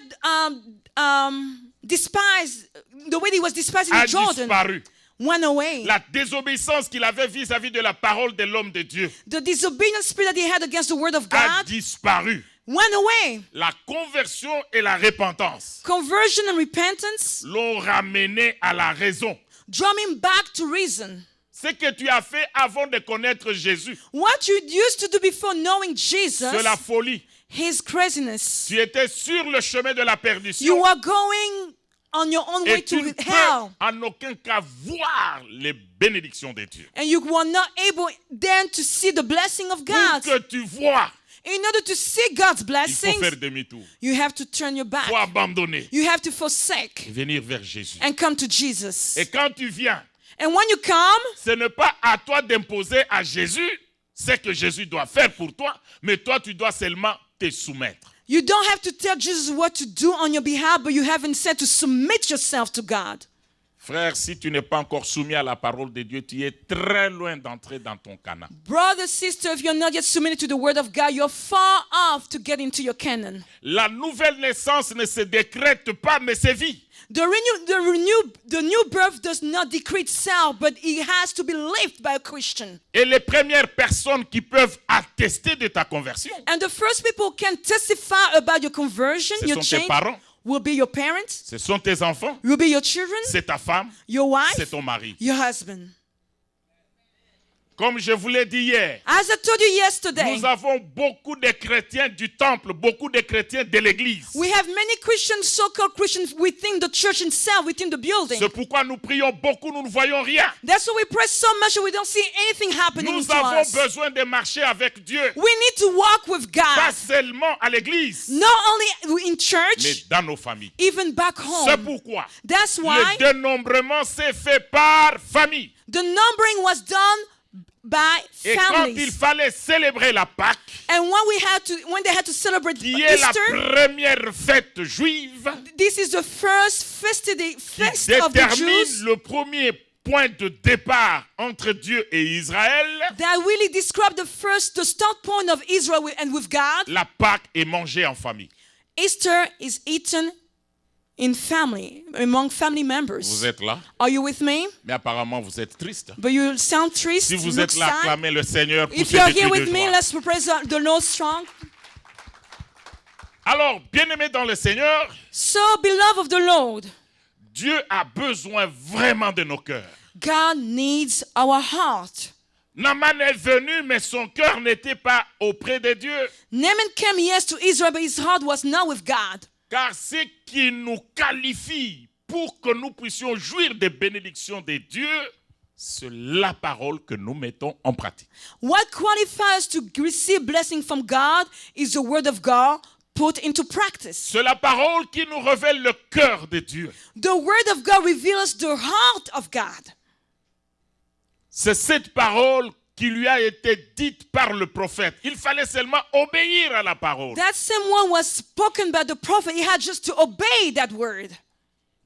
despise, the way he was despising a Jordan, disparu. went away. La désobéissance qu'il avait vis-à-vis de la parole de l'homme de Dieu The disobedient spirit that he had against the word of a God disparu. went away. La conversion et la repentance Conversion and repentance l'ont ramené à la raison. draw him back to reason. Ce que tu as fait avant de connaître Jésus, What you used to do before knowing Jesus, c'est la folie. his craziness. Tu étais sur le chemin de la perdition You are going on your own way et tu ne to peux hell. en aucun cas voir les bénédictions de Dieu. And you were not able then to see the blessing of Pour God. que tu vois, In order to see God's il faut blessings, faire demi-tour. you have to turn your Il back. faut abandonner You have to forsake et venir vers Jésus. and come to Jesus. Et quand tu viens, And when you come, ce n'est pas à toi d'imposer à Jésus ce que Jésus doit faire pour toi, mais toi, tu dois seulement te soumettre. you don't have to tell Jesus what to do on your behalf, but you have instead to submit yourself to God. Frère, si tu n'es pas encore soumis à la parole de Dieu, tu es très loin d'entrer dans ton Canaan. Brother, sister, if you're not yet submitted to the word of God, you're far off to get into your canon. La nouvelle naissance ne se décrète pas, mais c'est vie. The new birth does not decree itself, but it has to be lived by a Christian. Et les premières personnes qui peuvent attester de ta conversion, And the first people who can testify about your conversion, ce your sont tes change, parents, will be your parents, ce sont tes enfants, will be your children, c'est ta femme, your c'est wife, ton mari. your husband. Comme je vous l'ai dit hier, As I told you yesterday, nous avons beaucoup de chrétiens du temple, beaucoup de chrétiens de l'église. we have many Christians, so-called Christians, within the church itself, within the building. C'est pourquoi nous prions beaucoup, nous ne voyons rien. That's why we pray so much and we don't see anything happening Nous to avons us. besoin de marcher avec Dieu, We need to walk with pas God, seulement à l'église, not only in mais church, dans nos familles. even back C'est home. pourquoi That's le why dénombrement s'est fait par famille. the numbering was done by Et quand il families. fallait célébrer la Pâque, And when they had to celebrate qui est la Easter, première fête juive, this is the first feast qui of the détermine Jews le premier point de départ entre Dieu et Israël, that really describe the start point of Israel and with God. la Pâque est mangée en famille. Easter is eaten in family, among family members. Vous êtes là, Are you with me? mais apparemment vous êtes triste. But you sound triste. Si vous you êtes look là, sad. acclamez le Seigneur, If poussez you're des here cris de with me, joie. let's praise the Lord strong. Alors, bien-aimés dans le Seigneur, So, beloved of the Lord, Dieu a besoin vraiment de nos cœurs. God needs our heart. Naaman est venu, mais son cœur n'était pas auprès de Dieu. Naaman came, yes, to Israel, but his heart was not with God. Car ce qui nous qualifie pour que nous puissions jouir des bénédictions de Dieu, c'est la parole que nous mettons en pratique. What qualifies us to receive blessing from God is the word of God put into practice. C'est la parole qui nous révèle le cœur de Dieu. The word of God reveals the heart of God. C'est cette parole qui lui a été dite par le prophète. Il fallait seulement obéir à la parole. That same one was spoken by the prophet. He had just to obey that word.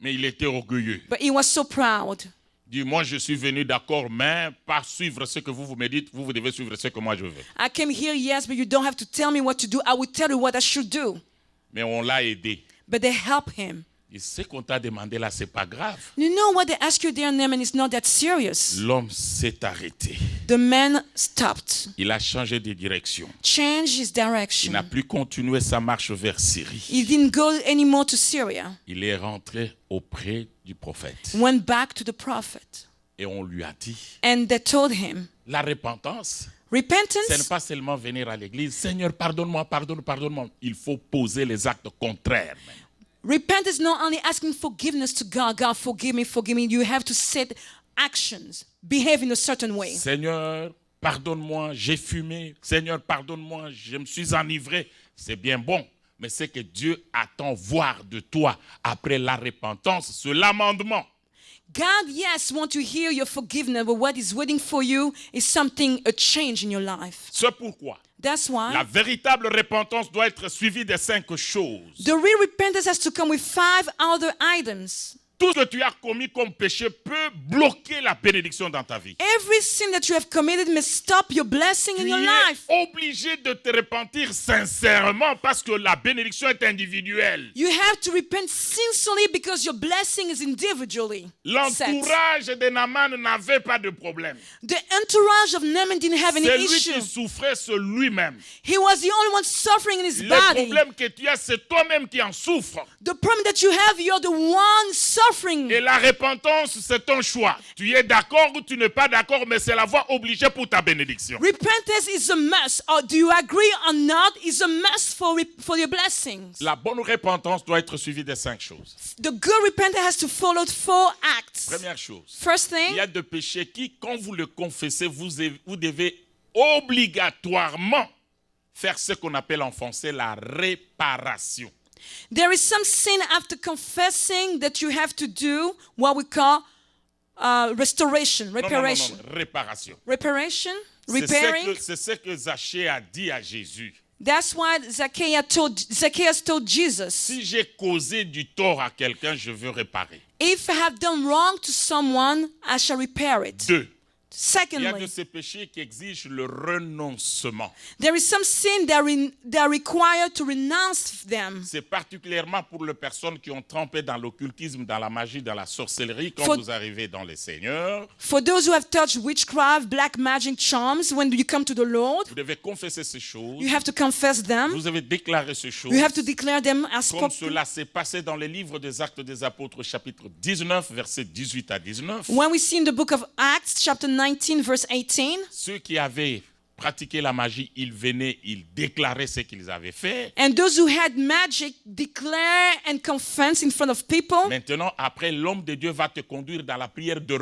Mais il était orgueilleux. But he was so proud. Il dit, moi je suis venu d'accord, mais pas suivre ce que vous me dites, vous devez suivre ce que moi je veux. I came here, yes, but you don't have to tell me what to do. I will tell you what I should do. Mais on l'a aidé. But they help him. Et ce qu'on t'a demandé là, c'est pas grave. You know what they ask you there, Naaman, is not that serious. L'homme s'est arrêté. The man stopped, Il a changé de direction. changed his Il direction. n'a plus continué sa marche vers Syrie. He didn't go anymore to Syria. Il est rentré auprès du prophète. Went back to the prophet. Et on lui a dit, And they told him, la repentance, ce n'est repentance pas seulement venir à l'église. Seigneur, pardonne-moi, pardonne-moi. Il faut poser les actes contraires. Repentance is not only asking forgiveness to God. God, forgive me, forgive me. You have to set actions, behave in a certain way. Seigneur, pardonne-moi, j'ai fumé. Seigneur, pardonne-moi, je me suis enivré. C'est bien bon. Mais c'est que Dieu attend voir de toi, après la repentance, c'est l'amendement. God, yes, want to hear your forgiveness, but what is waiting for you is something, a change in your life. C'est pourquoi That's why la véritable repentance doit être suivie de 5 choses. the real repentance has to come with 5 other items. Tout ce que tu as commis comme péché peut bloquer la bénédiction dans ta vie. Every sin that you have committed may stop your blessing in Tu your es life. obligé de te repentir sincèrement parce que la bénédiction est individuelle. You have to repent sincerely because your blessing is individually set. L'entourage de Naaman n'avait pas de problème. The entourage of Naaman didn't have any C'est lui issue. qui souffrait, c'est lui-même. He was the only one suffering in his Le body. problème que tu as, c'est toi-même qui en souffres. The problem that you have, you're the one suffering. Et la repentance, c'est ton choix. Tu es d'accord ou tu n'es pas d'accord, mais c'est la voie obligée pour ta bénédiction. Repentance is a must. Or do you agree or not? Is a must for your blessings. La bonne repentance doit être suivie de 5 choses. The good repentance has to follow 4 acts. Première chose, First il thing, y a des péchés qui, quand vous le confessez, vous devez obligatoirement faire ce qu'on appelle en français la réparation. there is some sin after confessing that you have to do what we call restoration, reparation. Non, réparation. Reparation? C'est Repairing? ce que Zachée a dit à Jésus. That's why Zacchaeus told Jesus, Si j'ai causé du tort à quelqu'un, je veux réparer. if I have done wrong to someone, I shall repair it. 2. Il y a de Secondly, ces péchés qui exigent le renoncement. there is some sin that are required to renounce them. C'est particulièrement pour les personnes qui ont trempé dans l'occultisme, dans la magie, dans la sorcellerie. Quand For- vous arrivez dans les seigneurs, For those who have touched witchcraft, black magic, charms, when you come to the Lord, vous devez confesser ces choses. you have to confess them. Vous devez déclarer ces choses. You have to declare them as Comme spoken. cela s'est passé dans les livres des Actes des Apôtres, chapitre 19, versets 18 à 19. When we see in the book of Acts, chapter 19, verse 18, Ceux qui avaient pratiqué la magie, ils venaient, ils déclaraient ce qu'ils avaient fait. and those who had magic declare and confess in front of people. Maintenant, après, l'homme de Dieu va te conduire dans la prière de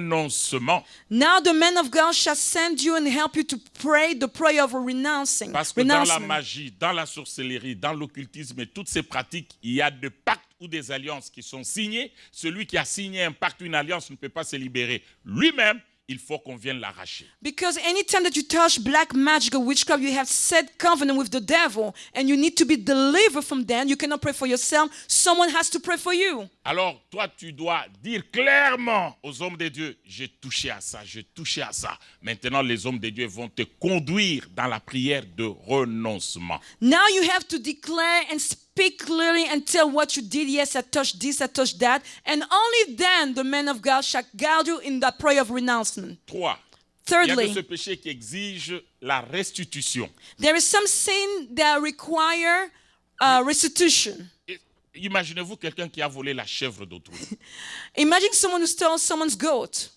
renoncement. Now the man of God shall send you and help you to pray the prayer of renouncing. Parce que dans la renouncement. magie, dans la sorcellerie, dans l'occultisme et toutes ces pratiques, il y a des pactes ou des alliances qui sont signés. Celui qui a signé un pacte ou une alliance ne peut pas se libérer lui-même. Il faut qu'on vienne l'arracher. Because anytime that you touch black magic or witchcraft, you have set covenant with the devil and you need to be delivered from them. You cannot pray for yourself. Someone has to pray for you. Alors, toi, tu dois dire clairement aux hommes de Dieu, j'ai touché à ça, j'ai touché à ça. Maintenant, les hommes de Dieu vont te conduire dans la prière de renoncement. Now you have to declare and speak clearly and tell what you did. Yes, I touched this, I touched that. And only then the man of God shall guide you in that prayer of renouncement. 3. Il y a de Thirdly, ce péché qui exige la restitution. there is some sin that require restitution. Et imaginez-vous quelqu'un qui a volé la chèvre d'autrui. Imagine someone who stole someone's goat.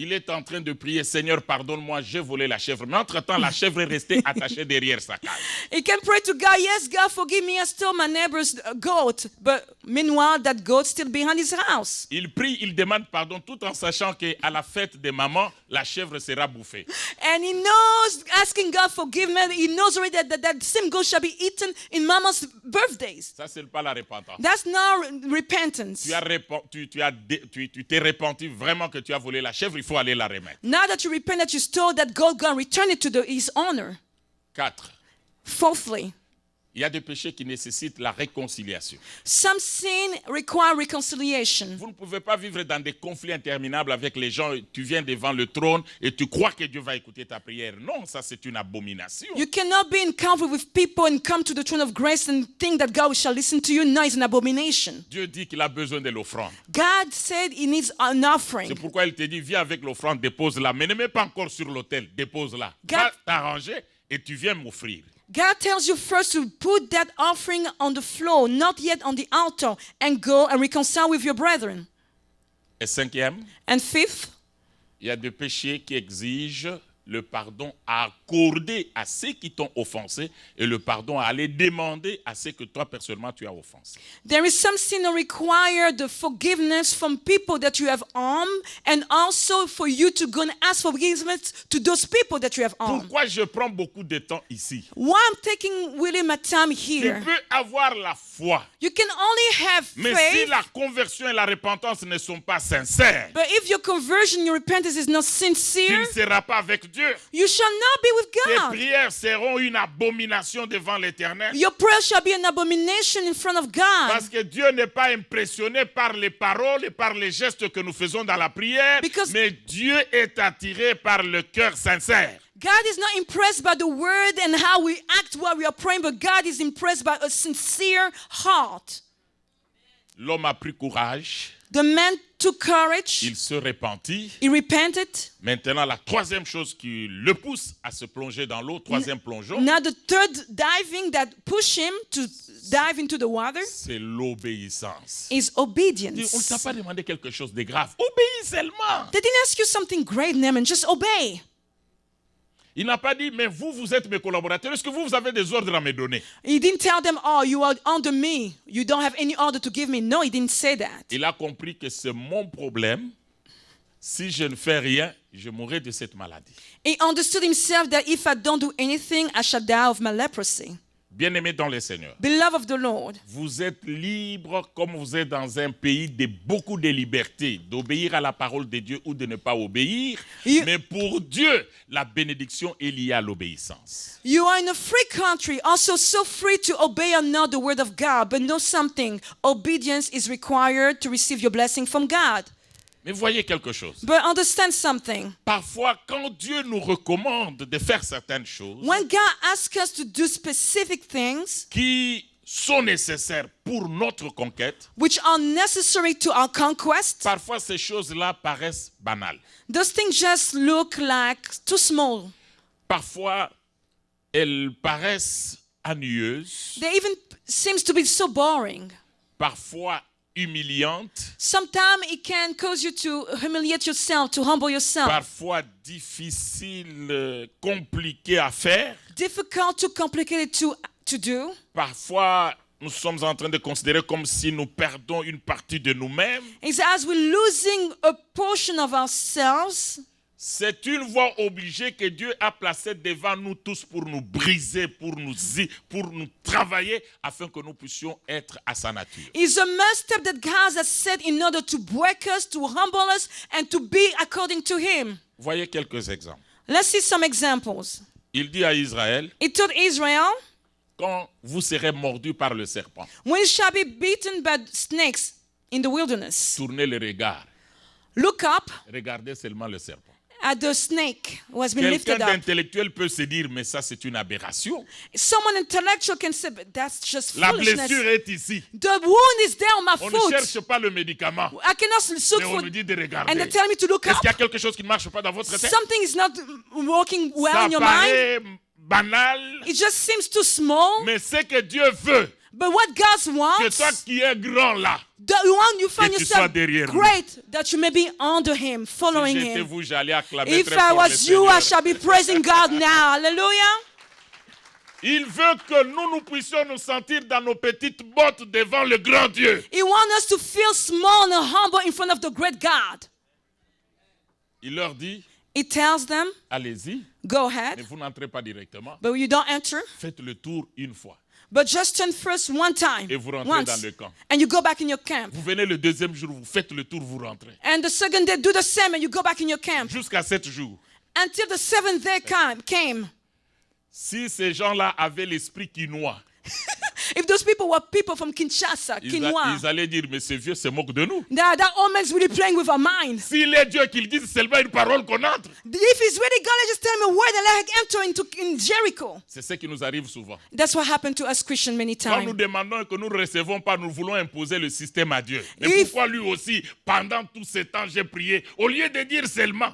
Il est en train de prier, Seigneur, pardonne-moi, j'ai volé la chèvre. Mais entre-temps, la chèvre est restée attachée derrière sa cage. He can pray to God, yes, God, forgive me, I stole my neighbor's goat. But meanwhile, that goat's still behind his house. Il prie, il demande pardon, tout en sachant qu'à la fête des mamans, la chèvre sera bouffée. And he knows, asking God forgiveness, he knows already that same goat shall be eaten in mama's birthdays. Ça, c'est pas la repentance. That's not repentance. Tu t'es repenti vraiment que tu as volé la chèvre, il faut aller la remettre. Now that you repent that you stole that goat, go and return it to his owner. 4. Fourthly, Il y a des péchés qui nécessitent la réconciliation. some sin require reconciliation. Vous ne pouvez pas vivre dans des conflits interminables avec les gens. Tu viens devant le trône et tu crois que Dieu va écouter ta prière. Non, ça c'est une abomination. You cannot be in conflict with people and come to the throne of grace and think that God shall listen to you. No, it's an abomination. Dieu dit qu'il a besoin de l'offrande. God said he needs an offering. C'est pourquoi il te dit, viens avec l'offrande, dépose-la. Mais ne mets pas encore sur l'autel, dépose-la. God- Va t'arranger et tu viens m'offrir. God tells you first to put that offering on the floor, not yet on the altar, and go and reconcile with your brethren. Et 5e, And fifth, il y a des péchés qui exigent le pardon à accorder à ceux qui t'ont offensé et le pardon à aller demander à ceux que toi personnellement tu as offensé. there is some sin that require the forgiveness from people that you have harmed, and also for you to go and ask forgiveness to those people that you have harmed. Pourquoi je prends beaucoup de temps ici? Why I'm taking really my time Tu here? peux avoir la foi, You can only have mais si faith, la conversion et la repentance ne sont pas sincères, but if your conversion, your repentance is not tu sincere, ne seras pas avec Dieu. you shall not be with Tes God. prières seront une abomination devant l'Éternel. Your prayer shall be an abomination in front of God. Parce que Dieu n'est pas impressionné par les paroles et par les gestes que nous faisons dans la prière, Because- mais Dieu est attiré par le cœur sincère. God is not impressed by the word and how we act while we are praying, but God is impressed by a sincere heart. L'homme a pris courage, The man took courage. il se repentit. He repented. Maintenant, la troisième chose qui le pousse à se plonger dans l'eau, troisième plongeon, Now the third diving that pushed him to dive into the water c'est l'obéissance. is On ne obedience. t'a pas demandé quelque chose de grave. Obéis seulement. They didn't ask you something great, Naaman. Just obey. Il n'a pas dit, mais vous êtes mes collaborateurs. Est-ce que vous avez des ordres à me donner? He didn't tell them, oh, you are under me. You don't have any order to give me. No, he didn't say that. Il a compris que c'est mon problème. Si je ne fais rien, je mourrai de cette maladie. He understood himself that if I don't do anything, I shall die of my leprosy. Bien-aimés dans le Seigneur, beloved of the Lord, vous êtes libres comme vous êtes dans un pays de beaucoup de liberté, d'obéir à la parole de Dieu ou de ne pas obéir. You- Mais pour Dieu, la bénédiction est liée à l'obéissance. you are in a free country, also so free to obey or not the word of God, but know something, obedience is required to receive your blessing from God. Mais voyez quelque chose. But understand something, Parfois, quand Dieu nous recommande de faire certaines choses when God asks us to do specific things, qui sont nécessaires pour notre conquête, which are necessary to our conquest, parfois ces choses-là paraissent banales. those things just look like too small. Parfois, elles paraissent ennuyeuses, They even seems to be so boring. parfois humiliantes, Sometimes it can cause you to humiliate yourself, to humble yourself. parfois difficiles, compliquées à faire. Difficult, too complicated to do. Parfois, nous sommes en train de considérer comme si nous perdons une partie de nous-mêmes. It's as we're losing a portion of ourselves. C'est une voie obligée que Dieu a placée devant nous tous pour nous briser, pour nous travailler, afin que nous puissions être à sa nature. It's a must step that God has set in order to break us, to humble us, and to be according to Him. Voyez quelques exemples. Let's see some examples. Il dit à Israël, He told Israel, quand vous serez mordus par le serpent, when you shall be beaten by snakes in the wilderness, tournez le regard. look up Regardez seulement le serpent. at the snake who has been Quelqu'un lifted up. d'intellectuel peut se dire, mais ça c'est une aberration. Someone intellectual can say, but that's just La foolishness. blessure est ici. The wound is there on my On ne foot. cherche pas le médicament, I cannot look mais on for, nous dit de and regarder. they tell me to look Est-ce up. qu'il y a quelque chose qui ne marche pas dans votre tête? Something is not working well Ça in your mind. paraît banal, It just seems too small. mais ce que Dieu veut, But what God que wants, toi qui es grand là, the one you find que tu sois yourself derrière lui. great, that you may be under Him, following si j'étais Him. vous, j'allais acclamer If très I fort le was you, Seigneur. I shall be praising God now. Hallelujah. Il veut que nous puissions nous sentir dans nos petites bottes devant le grand Dieu. He wants us to feel small and humble in front of the great God. Il leur dit, He tells them, allez-y, go mais ahead, vous n'entrez pas directement. but you don't enter. Faites le tour une fois. But just turn first one time, Et vous rentrez once, dans le camp. and you go back in your camp. Vous venez le deuxième jour, vous faites le tour, vous rentrez. And the second day, do the same, and you go back in your camp. Jusqu'à 7 jours. Until the seventh day came. Si ces gens-là avaient l'esprit quinois, If those people were people from Kinshasa, Quinoa, ils allaient dire, mais ce vieux se moque de nous. that old man's really playing with our mind. S'il est Dieu, qu'il dise seulement une parole qu'on entre. If he's really God, just tell him a word and let him enter in Jericho. C'est ce qui nous arrive souvent. That's what happened to us Christians many Quand nous times. demandons et que nous ne recevons pas, nous voulons imposer le système à Dieu. Mais If- pourquoi lui aussi, pendant tout ce temps, j'ai prié, au lieu de dire seulement,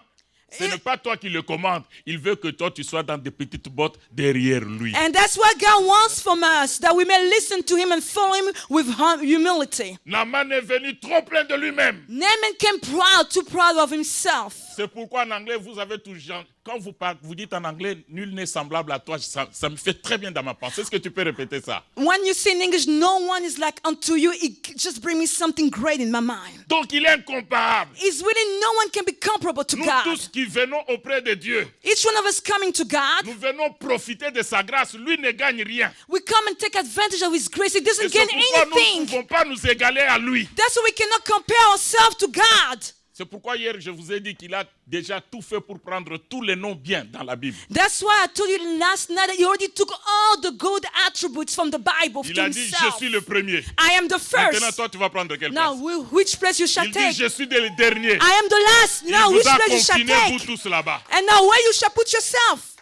ce n'est pas toi qui le commandes, il veut que toi tu sois dans des petites bottes derrière lui. And that's what God wants from us, that we may listen to him and follow him with humility. Naaman est venu trop plein de lui-même. Naaman came proud, too proud of himself. C'est pourquoi en anglais, vous avez toujours, quand vous dites en anglais, nul n'est semblable à toi, ça me fait très bien dans ma pensée. Est-ce que tu peux répéter ça? When you say in English, no one is like unto you, it just brings me something great in my mind. Donc il est incomparable. It's really no one can be comparable to Nous God. tous qui venons auprès de Dieu, Each one of us coming to God, nous venons profiter de sa grâce. Lui ne gagne rien. we come and take advantage of his grace. He Et doesn't c'est gain pourquoi nous ne anything. pouvons pas nous égaler à lui. That's why we cannot compare ourselves to God. C'est pourquoi hier je vous ai dit qu'il a déjà tout fait pour prendre tous les noms bien dans la Bible. That's why I told you last night that he already took all the good attributes from the Bible Il to a dit, je himself. suis le premier. I am the Maintenant, first. toi, tu vas prendre quelle Now, place? which place you shall Il dit, take? je suis le dernier. I am the last. Il Now, vous which a place you shall confiné, vous take? tous là-bas. And now, where you shall put yourself?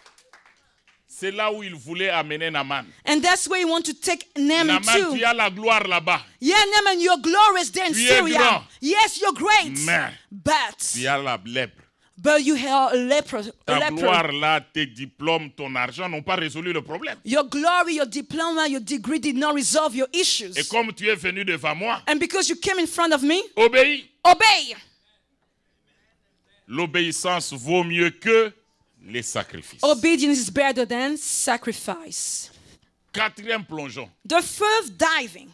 C'est là où il voulait amener Naaman. And that's where you want to take Naaman Naaman, tu to. as la gloire là-bas. Yeah, Naaman, you're glorious there in Tu es Syria. grand. Yes, you're great. Mais But tu as la lèpre. you have a leper. A Ta leper. gloire là, tes diplômes, ton argent n'ont pas résolu le problème. Your glory, your diploma, your degree did not resolve your issues. Et comme tu es venu devant moi, And because you came in front of me, obéis. obey. L'obéissance vaut mieux que les sacrifices. Obedience is better than sacrifice. Quatrième plongeon. The first diving.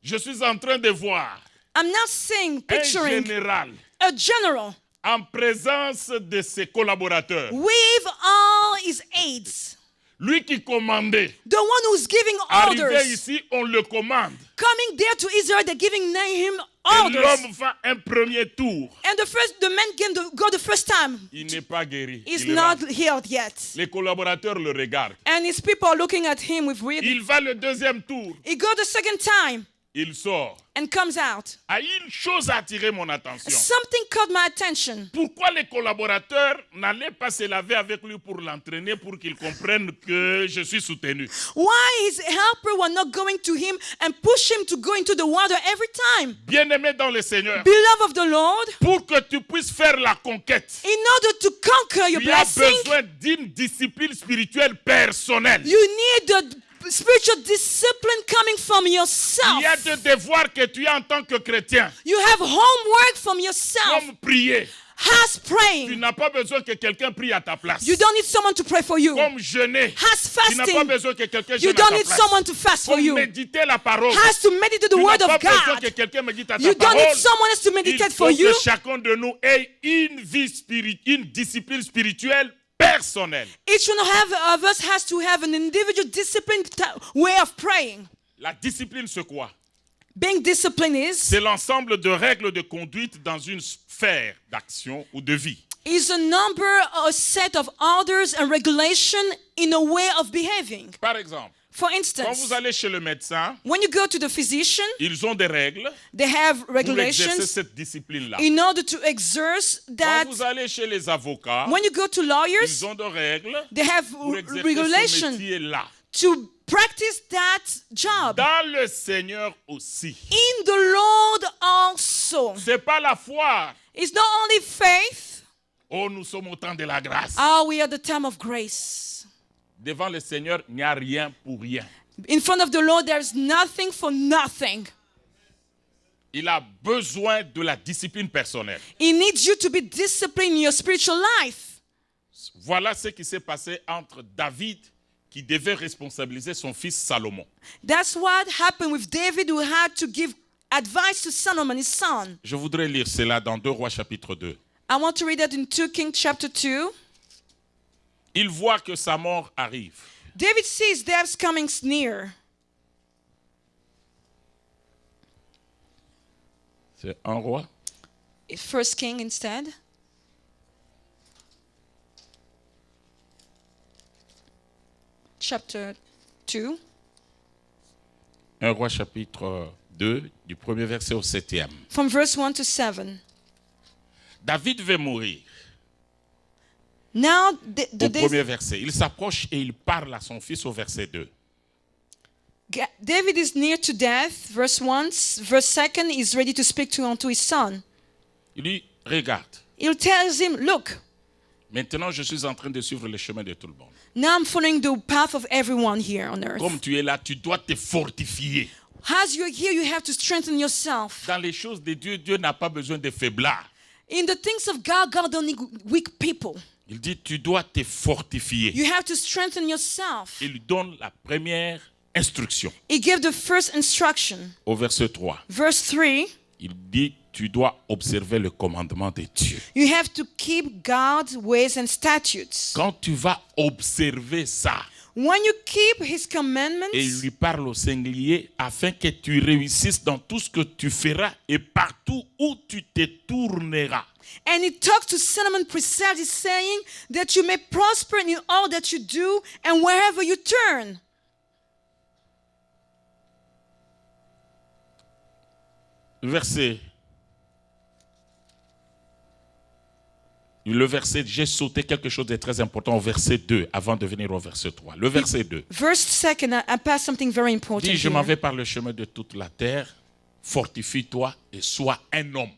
Je suis en train de voir I'm not saying, un picturing général a general en présence de ses collaborateurs. with all his aides. Lui qui commandait. The one who's giving Arrivé orders. ici, on le commande. Coming there to Israel, they're giving him Et orders. l'homme va un premier tour. And the man came to go the first time. Il n'est pas guéri. He's Il est not mort. healed yet. Les collaborateurs le regardent. And his people are looking at him with weird. Il va le deuxième tour. He goes the second time Il sort. and comes out. A une chose a attiré mon attention. Something caught my attention. Pourquoi les collaborateurs n'allaient pas se laver avec lui pour l'entraîner, pour qu'il comprenne que je suis soutenu? Why his helper were not going to him and push him to go into the water every time? Bien-aimé dans le Seigneur, Beloved of the Lord, pour que tu puisses faire la conquête, in order to conquer your tu as blessing, besoin d'une discipline spirituelle personnelle. you need the spiritual discipline coming from Il yourself. y a des devoirs que tu as en tant que chrétien, You have homework from yourself. comme prier. Has Tu praying. n'as pas besoin que quelqu'un prie à ta place. You don't need someone to pray for you. Comme jeûner. Has Tu n'as pas fasting. besoin que quelqu'un You jeûne à don't ta need place. someone to fast for Comme you. méditer la parole. Has to meditate the Tu word n'as pas of besoin que God. quelqu'un médite à ta You don't parole. need someone else to Il meditate faut for you. que chacun de nous ait une vie une discipline spirituelle personnelle. Each one of us has to have an individual disciplined way of praying. La discipline, c'est quoi? Being disciplined C'est l'ensemble de règles de conduite dans une sphère d'action ou de vie. is a number, a set of orders and regulation in a way of behaving. Par exemple, For quand instance, vous allez chez le médecin, when you go to the physician, ils ont des règles they have pour exercer regulations cette discipline-là. in order to exert Quand that. vous allez chez les avocats, When you go to lawyers, ils ont des règles they have pour exercer ce regulation métier-là. to practice that job. Dans le Seigneur aussi. In the Lord also. C'est pas la foi. It's not only faith. Oh, nous sommes au temps de la grâce. Oh, we are at the time of grace. Devant le Seigneur, il n'y a rien pour rien. In front of the Lord, there's nothing for nothing. Il a besoin de la discipline personnelle. He needs you to be disciplined in your spiritual life. Voilà ce qui s'est passé entre David, qui devait responsabiliser son fils Salomon. That's what happened with David, who had to give advice to Solomon, his son. Je voudrais lire cela dans 2 Rois chapitre 2. I want to read that in 2 Kings chapter 2. Il voit que sa mort arrive. David sees death's coming near. C'est un roi. First King instead. Chapter 2. Un roi chapitre 2, du premier verset au 7e. From verse 1 to 7. David veut mourir. Now, Au premier verset. Il s'approche et il parle à son fils au verset 2. David is near to death. Verse 1. Verse 2 is ready to speak unto his son. Il lui regarde. He tells him, look, Maintenant, je suis en train de suivre le chemin de tout le monde. now I'm following the path of everyone here on earth. Comme tu es là, tu dois te fortifier. As you're here, you have to strengthen yourself. Dans les choses de Dieu, Dieu n'a pas besoin de faiblards. In the things of God, God don't need weak people. Il dit, tu dois te fortifier. You have to strengthen yourself. Il donne la première instruction. He gave the first instruction. Au verset 3, Verse 3, il dit, tu dois observer le commandement de Dieu. you have to keep God's ways and statutes. Quand tu vas observer ça, When you keep His et il commandments, lui parle au singulier, afin que tu réussisses dans tout ce que tu feras et partout où tu te tourneras. and He talks to Solomon precisely saying that you may prosper in all that you do and wherever you turn. Le verset, j'ai sauté quelque chose de très important au verset 2 avant de venir au verset 3. Le verset 2 Verse 2, I passed something very important dit, je m'en here. vais par le chemin de toute la terre, fortifie-toi et sois un homme.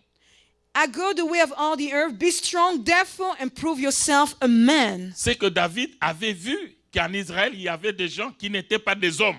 I go the way of all the earth. Be strong, therefore, and prove yourself a man. C'est que David avait vu qu'en Israël, il y avait des gens qui n'étaient pas des hommes.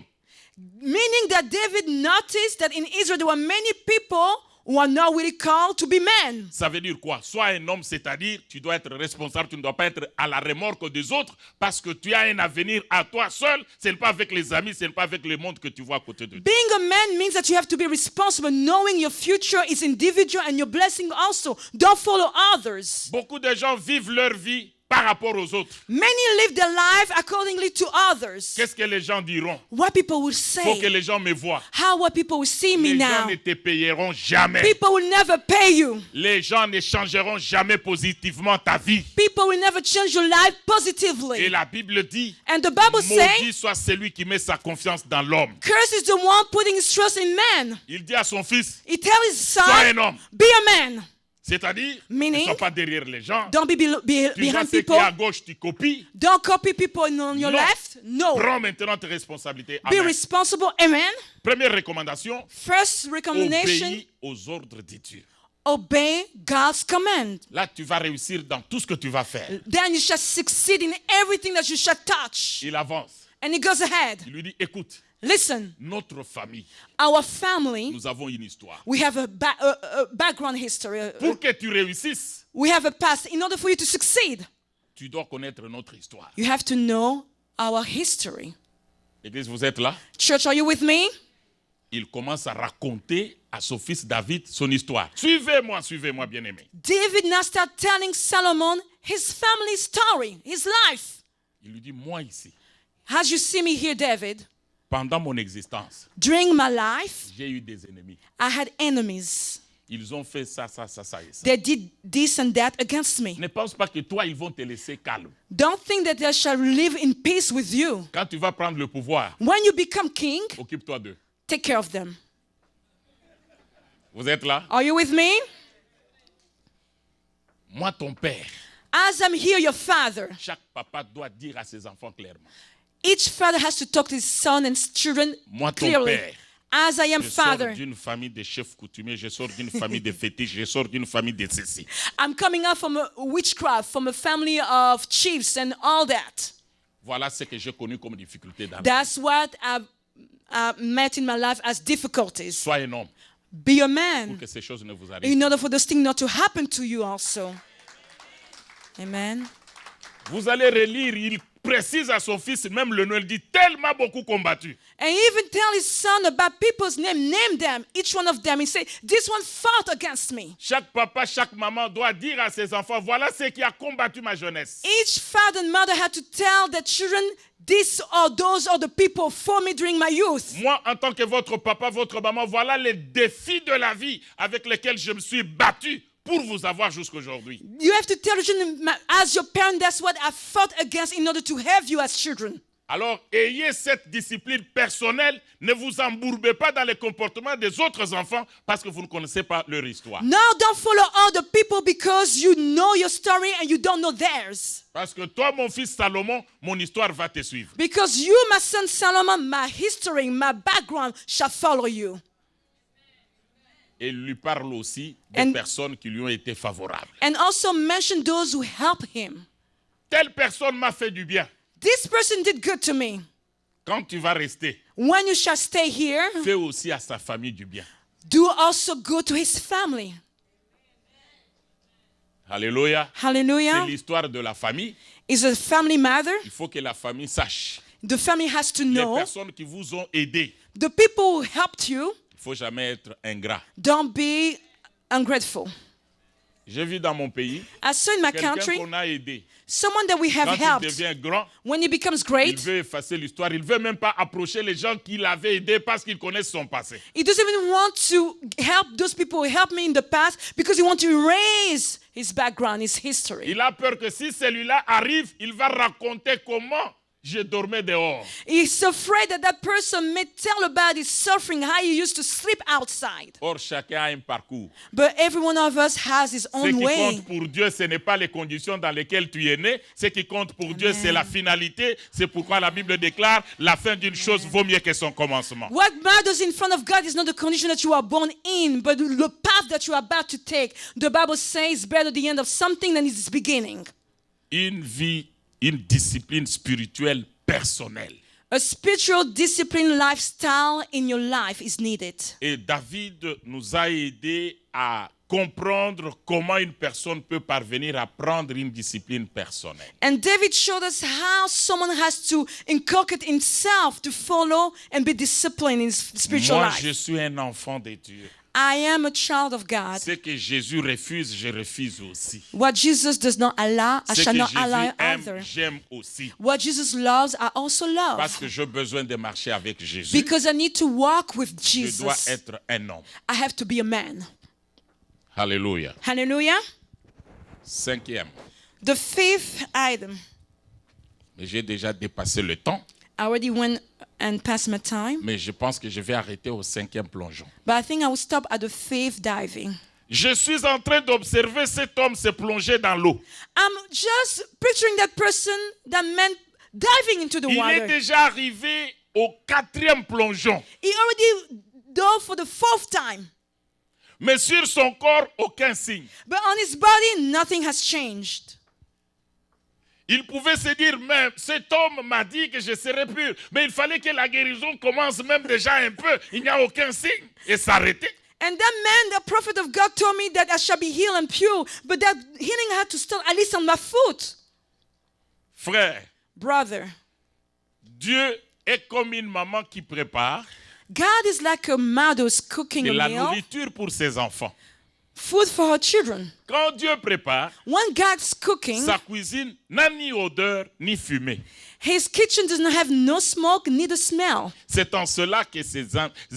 Meaning that David noticed that in Israel there were many people who are not really called to be men. Ça veut dire quoi? Sois un homme, c'est-à-dire tu dois être responsable, tu ne dois pas être à la remorque des autres parce que tu as un avenir à toi seul. Ce n'est pas avec les amis, ce n'est pas avec le monde que tu vois à côté de Dieu. Being a man means that you have to be responsible, knowing your future is individual and your blessing also. Don't follow others. Beaucoup de gens vivent leur vie par rapport aux autres. Many live their life accordingly to others. Qu'est-ce que les gens diront? What people will Faut que say. les gens me voient. How what people will see me Les gens now. ne te payeront jamais. People will never pay you. Les gens ne changeront jamais positivement ta vie. People will never change your life Et positively. la Bible dit, And the Bible says, maudit soit celui qui met sa confiance dans l'homme. curse is the one putting his trust in man. Il dit à son fils, He tells his sois son, un homme. be a man. C'est-à-dire, ne Meaning, sois pas derrière les gens. don't be Tu vois behind ce qui people. est à gauche, tu copies. Don't copy people on your Non. left. No. Prends maintenant tes responsabilités. Be Amen. responsible. Amen. Première recommandation, First recommendation, obéis aux ordres de Dieu. obey God's command. Là, tu vas réussir dans tout ce que tu vas faire. Then you shall succeed in everything that you shall touch. Il avance. And he goes ahead. Il lui dit, écoute, Listen, notre famille, our family, nous avons une histoire. we have a background history. Pour que tu réussisses, We have a past. In order for you to succeed, tu dois connaître notre histoire. you have to know our history. L'église, vous êtes là? Church, are you with me? Il commence à raconter à son fils David son histoire. Suivez-moi, bien-aimé. David now started telling Solomon his family story, his life. Il lui dit, moi ici, As you see me here, David, pendant mon existence, during my life, j'ai eu des ennemis. I had enemies. Ils ont fait ça et ça. They did this and that against me. Ne pense pas que toi, ils vont te laisser calme. Don't think that they shall live in peace with you. Quand tu vas prendre le pouvoir, When you become king, occupe-toi d'eux. take care of them. Vous êtes là? Are you with me? Moi, ton père, As I'm here, your father. chaque papa doit dire à ses enfants clairement. Each father has to talk to his son and his children Moi, ton clearly. père, As I am je sors father, d'une famille de chefs coutumiers, je sors d'une famille de fétiches, je sors d'une famille de ceci. I'm coming out from a witchcraft, from a family of chiefs and all that. Voilà ce que j'ai connu comme difficulté dans ma vie. That's what I've met in my life as difficulties. Sois un homme Be a pour man que ces choses ne vous arrivent. in order for those things not to happen to you also. Amen. Vous allez relire, il précise à son fils, même le nom, il dit tellement beaucoup combattu. And he even tell his son about people's name, name them, each one of them. He say, this one fought against me. Chaque papa, chaque maman doit dire à ses enfants, voilà ce qui a combattu ma jeunesse. Each father and mother had to tell their children, these or those are the people for me during my youth. Moi, en tant que votre papa, votre maman, voilà les défis de la vie avec lesquels je me suis battu pour vous avoir jusqu'aujourd'hui. You have to tell the children, as your parent, that's what I fought against in order to have you as children. Alors, ayez cette discipline personnelle. Ne vous embourbez pas dans les comportements des autres enfants parce que vous ne connaissez pas leur histoire. Now don't follow other people because you know your story and you don't know theirs. Parce que toi, mon fils Salomon, mon histoire va te suivre. Because you, my son Solomon, my history, my background shall follow you. Et il lui parle aussi des And- personnes qui lui ont été favorables. And also mention those who help him. Telle personne m'a fait du bien. This person did good to me. Quand tu vas rester, When you shall stay here, fais aussi à sa famille du bien. do also good to his family. Alléluia. C'est Hallelujah. l'histoire de la famille. Is a family matter. Il faut que la famille sache. The family has to Les know. personnes qui vous ont aidé, The people who helped you, il ne faut jamais être ingrat. don't be ungrateful. J'ai vu dans mon pays I saw in my quelqu'un country, qu'on a aidé. someone that we have Quand il helped, devient grand, when he becomes il great, veut effacer l'histoire. Il ne veut même pas approcher les gens qui l'avaient aidé parce qu'ils connaissent son passé. he doesn't even want to help those people who helped me in the past because he wants to erase his background, his history. Il a peur que si celui-là arrive, il va raconter comment je dormais dehors. He's afraid that that person may tell about his suffering, how he used to sleep outside. Or, chacun a un parcours. But every one of us has his Ce own qui way. compte pour Dieu, ce n'est pas les conditions dans lesquelles tu es né. Ce qui compte pour Dieu, c'est la finalité. C'est pourquoi la Bible déclare la fin d'une chose vaut mieux que son commencement. What matters in front of God is not the condition that you are born in, but the path that you are about to take. The Bible says better the end of something than its beginning. Une vie, une discipline spirituelle personnelle. A spiritual discipline lifestyle in your life is needed. Et David nous a aidés à comprendre comment une personne peut parvenir à prendre une discipline personnelle. And David showed us how someone has to inculcate himself to follow and be disciplined in his spiritual Moi, life. je suis un enfant de Dieu. I am a child of God. Ce que Jésus refuse, je refuse aussi. What Jesus does not allow, I Ce shall que not Jésus allow aime, either. j'aime aussi. What Jesus loves, I also Parce love. que j'ai besoin de marcher avec Jésus. Because I need to walk with Je dois Jesus. être un homme. I have to be a man. Alléluia. Hallelujah. Cinquième. The fifth item. Mais j'ai déjà dépassé le temps. I already went and passed my time, Mais je pense que je vais arrêter au cinquième plongeon. but I think I will stop at the fifth diving. Je suis en train d'observer cet homme se plonger dans l'eau. I'm just picturing that person, that man diving into the Il est water. déjà arrivé au quatrième plongeon. He already dove for the fourth time, Mais sur son corps, aucun signe. but on his body, nothing has changed. Il pouvait se dire même, cet homme m'a dit que je serais pur. Mais il fallait que la guérison commence même déjà un peu. Il n'y a aucun signe. Et s'arrêter. And that man, the prophet of God, told me that I shall be healed and pure, but that healing had to start at least on my foot. Frère, Brother, Dieu est comme une maman qui prépare God is like a mother who's cooking de a la meal, nourriture pour ses enfants. food for her children. Quand Dieu prépare, When God's cooking, sa cuisine n'a ni odeur ni fumée. his kitchen does not have no smoke, neither smell. C'est en cela que ces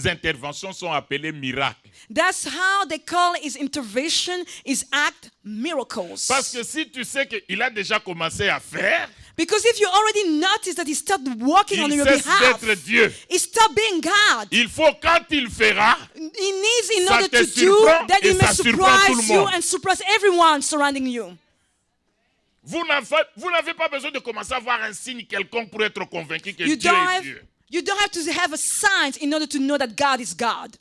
interventions sont appelées miracles. That's how they call his intervention, his act, miracles. Parce que si tu sais qu'il a déjà commencé à faire, Because if you already notice that he started working on il your cesse behalf, d'être Dieu. he stopped being God. Il faut quand il fera, He needs, in Ça order te to do surprend that, et he may ça surprend tout le surprise you monde. and surprise everyone surrounding you. vous n'avez pas besoin de commencer à voir un signe quelconque pour être convaincu que You Dieu don't est have, Dieu. you don't have to have a sign in order to know that God is God.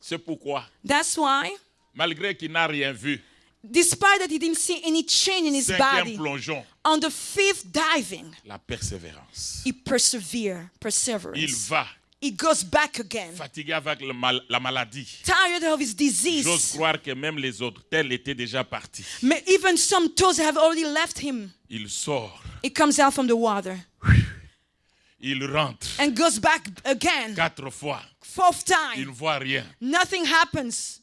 C'est pourquoi, That's why, malgré qu'il n'a rien vu, despite that he didn't see any change in his cinquième body, plongeon, on the fifth diving, la persévérance. he persevered, Il perseverance. va, He goes back again, fatigué avec la maladie. tired of his J'ose disease. croire que même les autres tels étaient déjà partis. Even some toes have already left him. Il sort, He comes out from the water il rentre and goes back again. 4 fois. Fourth Il ne time, voit rien. nothing happens.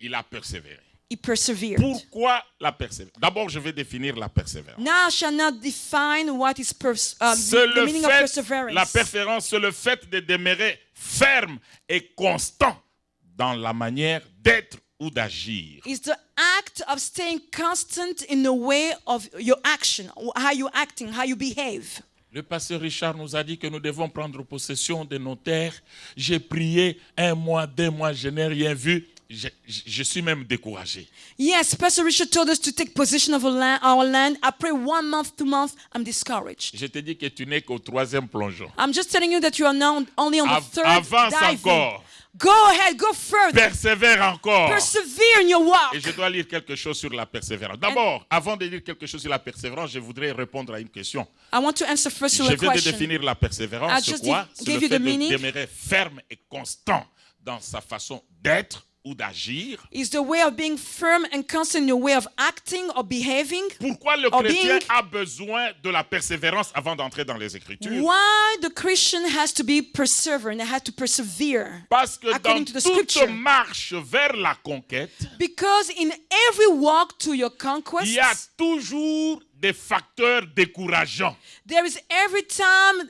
Il a persévéré. He persevered. Pourquoi la persévérance? D'abord, je vais définir la persévérance. Now I shall not define what is C'est the le meaning of fait, perseverance. la persévérance, c'est le fait de demeurer ferme et constant dans la manière d'être ou d'agir. It's the act of staying constant in the way of your action, how you're acting, how you behave. Le pasteur Richard nous a dit que nous devons prendre possession de nos terres. J'ai prié 1 mois, 2 mois, je n'ai rien vu. Je suis même découragé. Yes, Pastor Richard told us to take possession of our land. I pray 1 month, 2 months, I'm discouraged. Je te dis que tu n'es qu'au 3e plongeon. I'm just telling you that you are now only on the third Avance diving. encore. Go ahead, go further. Persévère encore. Persevere in your walk. Et je dois lire quelque chose sur la persévérance. D'abord, avant de lire quelque chose sur la persévérance, je voudrais répondre à une question. I want to answer first Je to a viens de question. définir la persévérance. I C'est just quoi? C'est gave le you fait the de meaning. demeurer ferme et constant dans sa façon d'être ou d'agir. Is the way of being firm and constant in your way of acting or behaving. Pourquoi le Or chrétien being- a besoin de la persévérance avant d'entrer dans les Écritures? Why the Christian has to be perseverant, they have to persevere. Parce que dans According to the toute scripture. marche vers la conquête, Because in every walk to your conquest, il y a toujours des facteurs décourageants. there is every time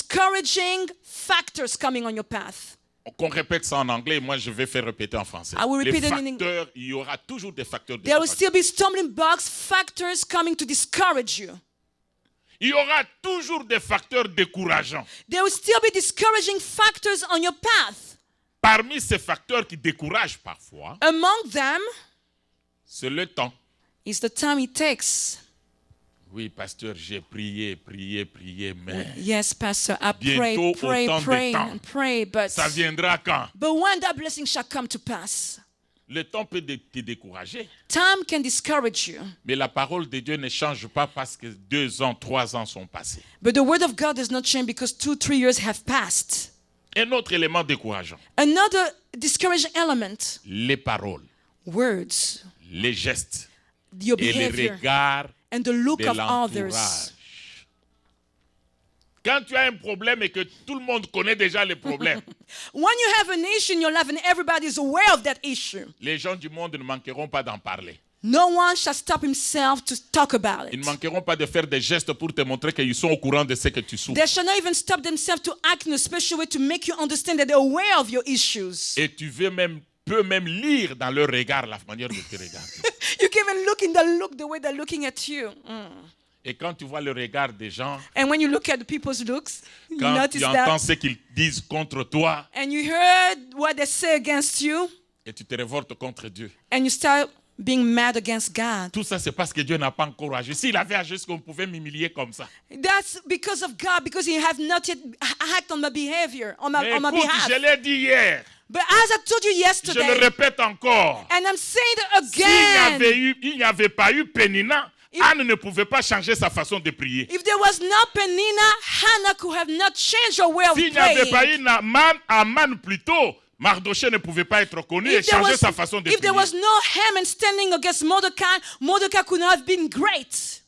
discouraging factors coming on your path. Qu'on répète ça en anglais, moi je vais faire répéter en français. I will Les repeat it in facteurs, il y aura toujours des facteurs There will décourageants. still be stumbling blocks, factors coming to discourage you. Il y aura toujours des facteurs décourageants. There will still be discouraging factors on your path. Parmi ces facteurs qui découragent parfois, Among them c'est le temps. is the time it takes. Oui, pasteur, j'ai prié, mais Yes, Pastor, I Bientôt, pray, au temps pray, des temps. and pray, but ça viendra quand? when that blessing shall come to pass, Le temps peut te décourager. time can discourage you. Mais la parole de Dieu ne change pas parce que 2 ans, 3 ans sont passés. But the word of God does not change because 2-3 years have passed. Un autre élément décourageant, Another discouraging element, les paroles, words, les gestes your et les behavior, regards and the look de of l'entourage. others. Quand tu as un problème et que tout le monde connaît déjà les problèmes, When you have an issue in your life and everybody is aware of that issue, les gens du monde ne manqueront pas d'en parler. no one shall stop himself to talk about Ils ne it. manqueront pas de faire des gestes pour te montrer qu'ils sont au courant de ce que tu souffres. They shall not even stop themselves to act in a special way to make you understand that they're aware of your issues. Et tu peux même lire dans leur regard la manière de te regarder. You can even look in the look, the way they're looking at you. Et quand tu vois le regard des gens, And when you look at the people's looks, you quand notice tu entends that. ce qu'ils disent contre toi, And you heard what they say against you, et tu te révoltes contre Dieu. and you start being mad against God. Tout ça, c'est parce que Dieu n'a pas encore agi. S'il avait agi, est-ce qu'on pouvait m'humilier comme ça? That's because of God, because He have not yet acted on my behavior, on Mais my écoute, behalf. je l'ai dit hier. But as I told you Je le yesterday, répète encore. and I'm saying it S'il again, n'y avait pas eu Pénina, Anne ne pouvait pas changer sa façon de prier. if there was no Penina, Hannah could have not changed her way of S'il n'y avait pas praying. eu Aman plutôt, Mardoché ne pouvait pas être connu et changer sa façon de If there prier. was no Haman standing against Mordecai, Mordecai could not have been great.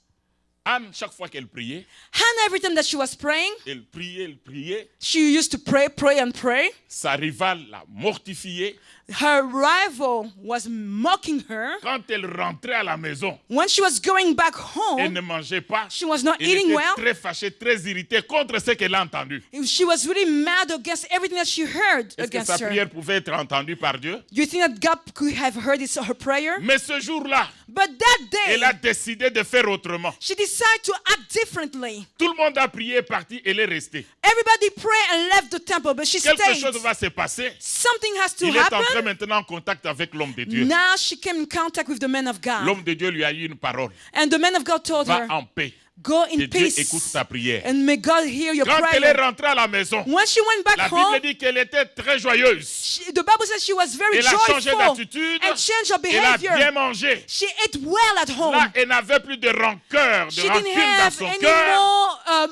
Anne, chaque fois qu'elle priait, Hannah, every time that she was praying, elle priait. she used to pray and pray. Sa rivale l'a mortifiée. Her rival was mocking her. Quand elle rentrait à la maison, When she was going back elle home, ne mangeait pas. she was not Elle eating était well. très fâchée, très irritée contre ce qu'elle a entendu. She was really mad against everything that she heard Est-ce que against sa her. prière pouvait être entendue par Dieu? Do you think that God could have heard her prayer? Mais ce jour-là, But that elle day, a décidé de faire autrement. she decided to act differently. Tout le monde a prié, parti, elle est restée. Everybody prayed and left the temple, but she Quelque stayed. chose va se passer. Something has to Il est entré happen. maintenant en contact avec l'homme de Dieu. Now she came in contact with the man of God. L'homme de Dieu lui a eu une parole. And the man of God told Va her, en paix. go in Et Dieu écoute peace. ta prière. And may God hear your Quand elle est prayer. rentrée à la maison, When she went back la home, Bible dit qu'elle était très joyeuse. the Bible says she was very Elle a changé joyful d'attitude. and changed her Elle a behavior. bien mangé. She ate well at home. Là, elle n'avait plus de rancœur, de She didn't rancune dans have son any cœur. more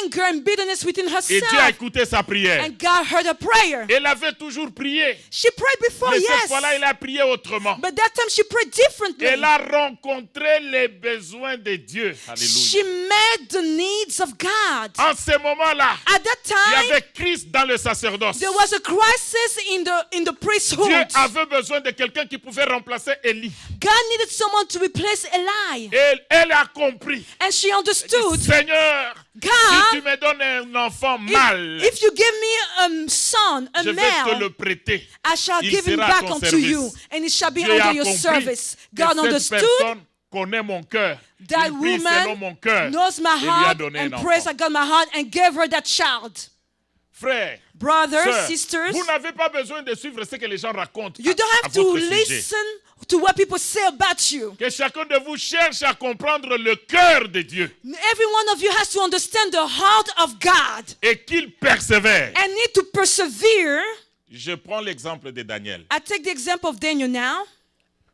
anger and bitterness within Et Dieu a herself. écouté sa prière. And God heard her prayer. Elle avait toujours prié. She prayed before, Mais cette fois-là, yes. elle a prié autrement. But that time she prayed differently. Elle a rencontré les besoins de Dieu. She Alléluia. met the needs of God. En ce moment-là, At that il y time, avait Christ dans le sacerdoce. there was a crisis in the Dieu priesthood. avait besoin de quelqu'un qui pouvait remplacer Élie. God needed someone to replace Eli. Et elle a compris. And she understood, Seigneur, si God, tu me donnes un enfant mâle, if you give me a son, a je vais te male, le prêter. I shall Il give him sera à back ton unto service. you, and it shall be Dieu a under your compris service. que God cette understood personne connaît mon cœur. that Il prie selon woman mon cœur. knows my Et lui a heart donné un and prays enfant. I got my heart and gave her that child. Frères, Brothers, sœurs, sisters, vous n'avez pas besoin de suivre ce que les gens racontent you don't à have to votre sujet. listen to what people say about you. Que chacun de vous cherche à comprendre le cœur de Dieu Every one of you has to understand the heart of God et qu'il persévère. and need to persevere. Je prends l'exemple de Daniel. I take the example of Daniel now.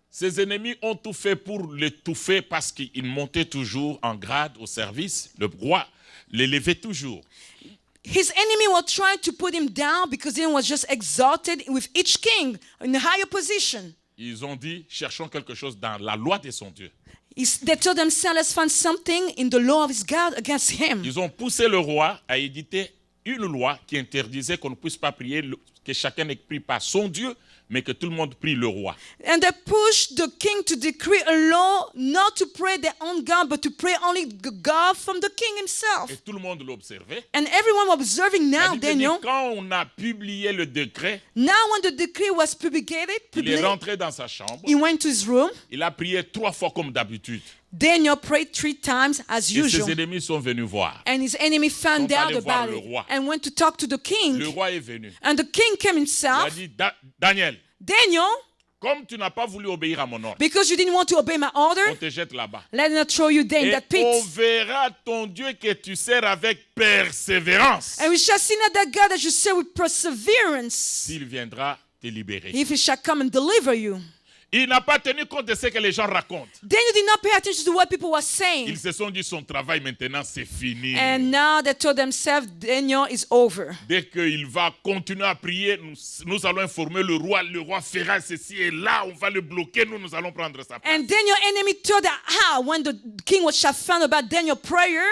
Ses ennemis ont tout fait pour l'étouffer parce qu'il montait toujours en grade au service. Le roi l'élevait toujours. His enemy were trying to put him down because he was just exalted with each king in a higher position. Ils ont dit, cherchons quelque chose dans la loi de son Dieu. They told themselves, let's find something in the law of his God against him. Ils ont poussé le roi à éditer une loi qui interdisait qu'on ne puisse pas prier, que chacun ne prie pas son Dieu, mais que tout le monde prie le roi. And they pushed the king to decree a law not to pray their own God, but to pray only God from the king himself. Et tout le monde l'observait. And everyone was observing La now, Bible dit, Daniel. quand on a publié le décret, Now when the decree was publicated, il est rentré dans sa chambre. he went to his room. Il a prié 3 fois comme d'habitude. Daniel prayed 3 times as Et ses usual. ennemis sont venus voir. And his enemy found Sont out allés voir about le it roi. and went to talk to the king. Le roi est venu. And the king came Il a himself. dit, Daniel, Daniel, comme tu n'as pas voulu obéir à mon ordre, because you didn't want to obey my order, on te jette là-bas. let me throw you down Et that pit. on verra ton Dieu que tu sers avec persévérance. And we shall see now that God that you serve with perseverance, S'il viendra te libérer. if he shall come and deliver you. Il n'a pas tenu compte de ce que les gens racontent. Daniel did not pay attention to what people were saying. Ils se sont dit, son travail maintenant c'est fini. And now they told themselves, Daniel is over. Dès qu'il va continuer à prier, nous allons informer le roi fera ceci et là, on va le bloquer, nous allons prendre sa place. And Daniel's enemy told that when the king was found about Daniel's prayer,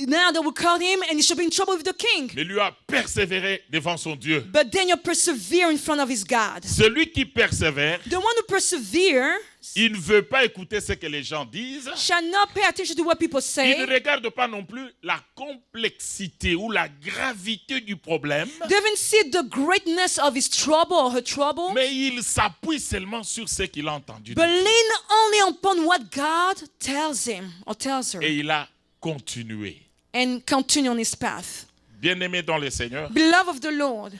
now they will call him and he should be in trouble with the king. Mais lui a persévéré devant son Dieu. But Daniel persevered in front of his God. Celui qui persévère, The one who perseveres il ne veut pas écouter ce que les gens disent. shall not pay attention to what people Il say. ne regarde pas non plus la complexité ou la gravité du problème, Doesn't see the greatness of his trouble or her trouble, mais il s'appuie seulement sur ce qu'il a entendu. but lean only upon what God tells him or tells her, Et il a continué. and continue on his path. Bien-aimé dans le Seigneur, Beloved of the Lord,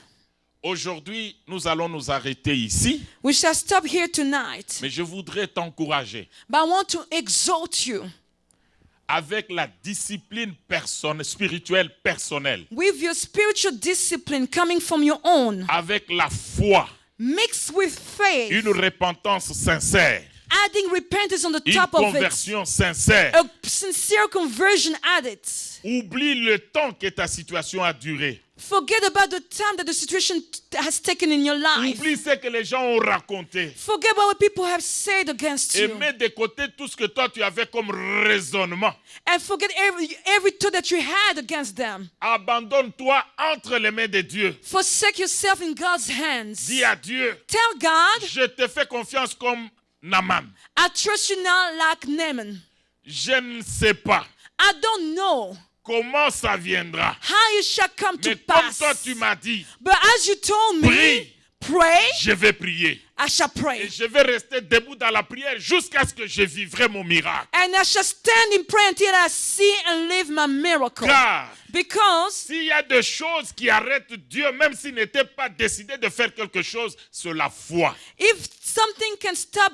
aujourd'hui, nous allons nous arrêter ici, we shall stop here tonight, mais je voudrais t'encourager but I want to exhort you avec la discipline spirituelle personnelle, with your spiritual discipline coming from your own, avec la foi, mixed with faith, une repentance sincère, adding repentance on the une top of it, conversion sincère. a sincere conversion added. Oublie le temps que ta situation a duré. Forget about the time that the situation has taken in your life. Oublie ce que les gens ont raconté. Forget about what people have said against Et you. mets de côté tout ce que toi tu avais comme raisonnement. And forget every thought that you had against them. Abandonne-toi entre les mains de Dieu. Forsake yourself in God's hands. Dis à Dieu, Tell God, je te fais confiance comme Naaman. I trust you now like Naaman. Je ne sais pas I don't know comment ça viendra. how it shall come to Mais comme pass. toi tu m'as dit, But as you told me, prie, pray, je vais prier. I shall Et pray. je vais rester debout dans la prière jusqu'à ce que je vivrai mon miracle. And I shall stand in prayer until I see and live my miracle. Car Because s'il y a des choses qui arrêtent Dieu, même s'il n'était pas décidé de faire quelque chose, c'est la foi. if something can stop,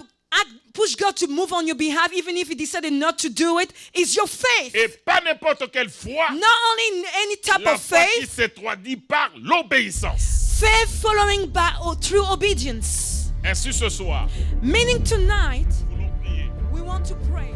push God to move on your behalf, even if He decided not to do it, is your faith. Et pas n'importe quelle foi. Not only any type La of foi qui faith, se traduit par l'obéissance. faith following by or through obedience. Ainsi ce soir, Meaning tonight, nous voulons prier. we want to pray.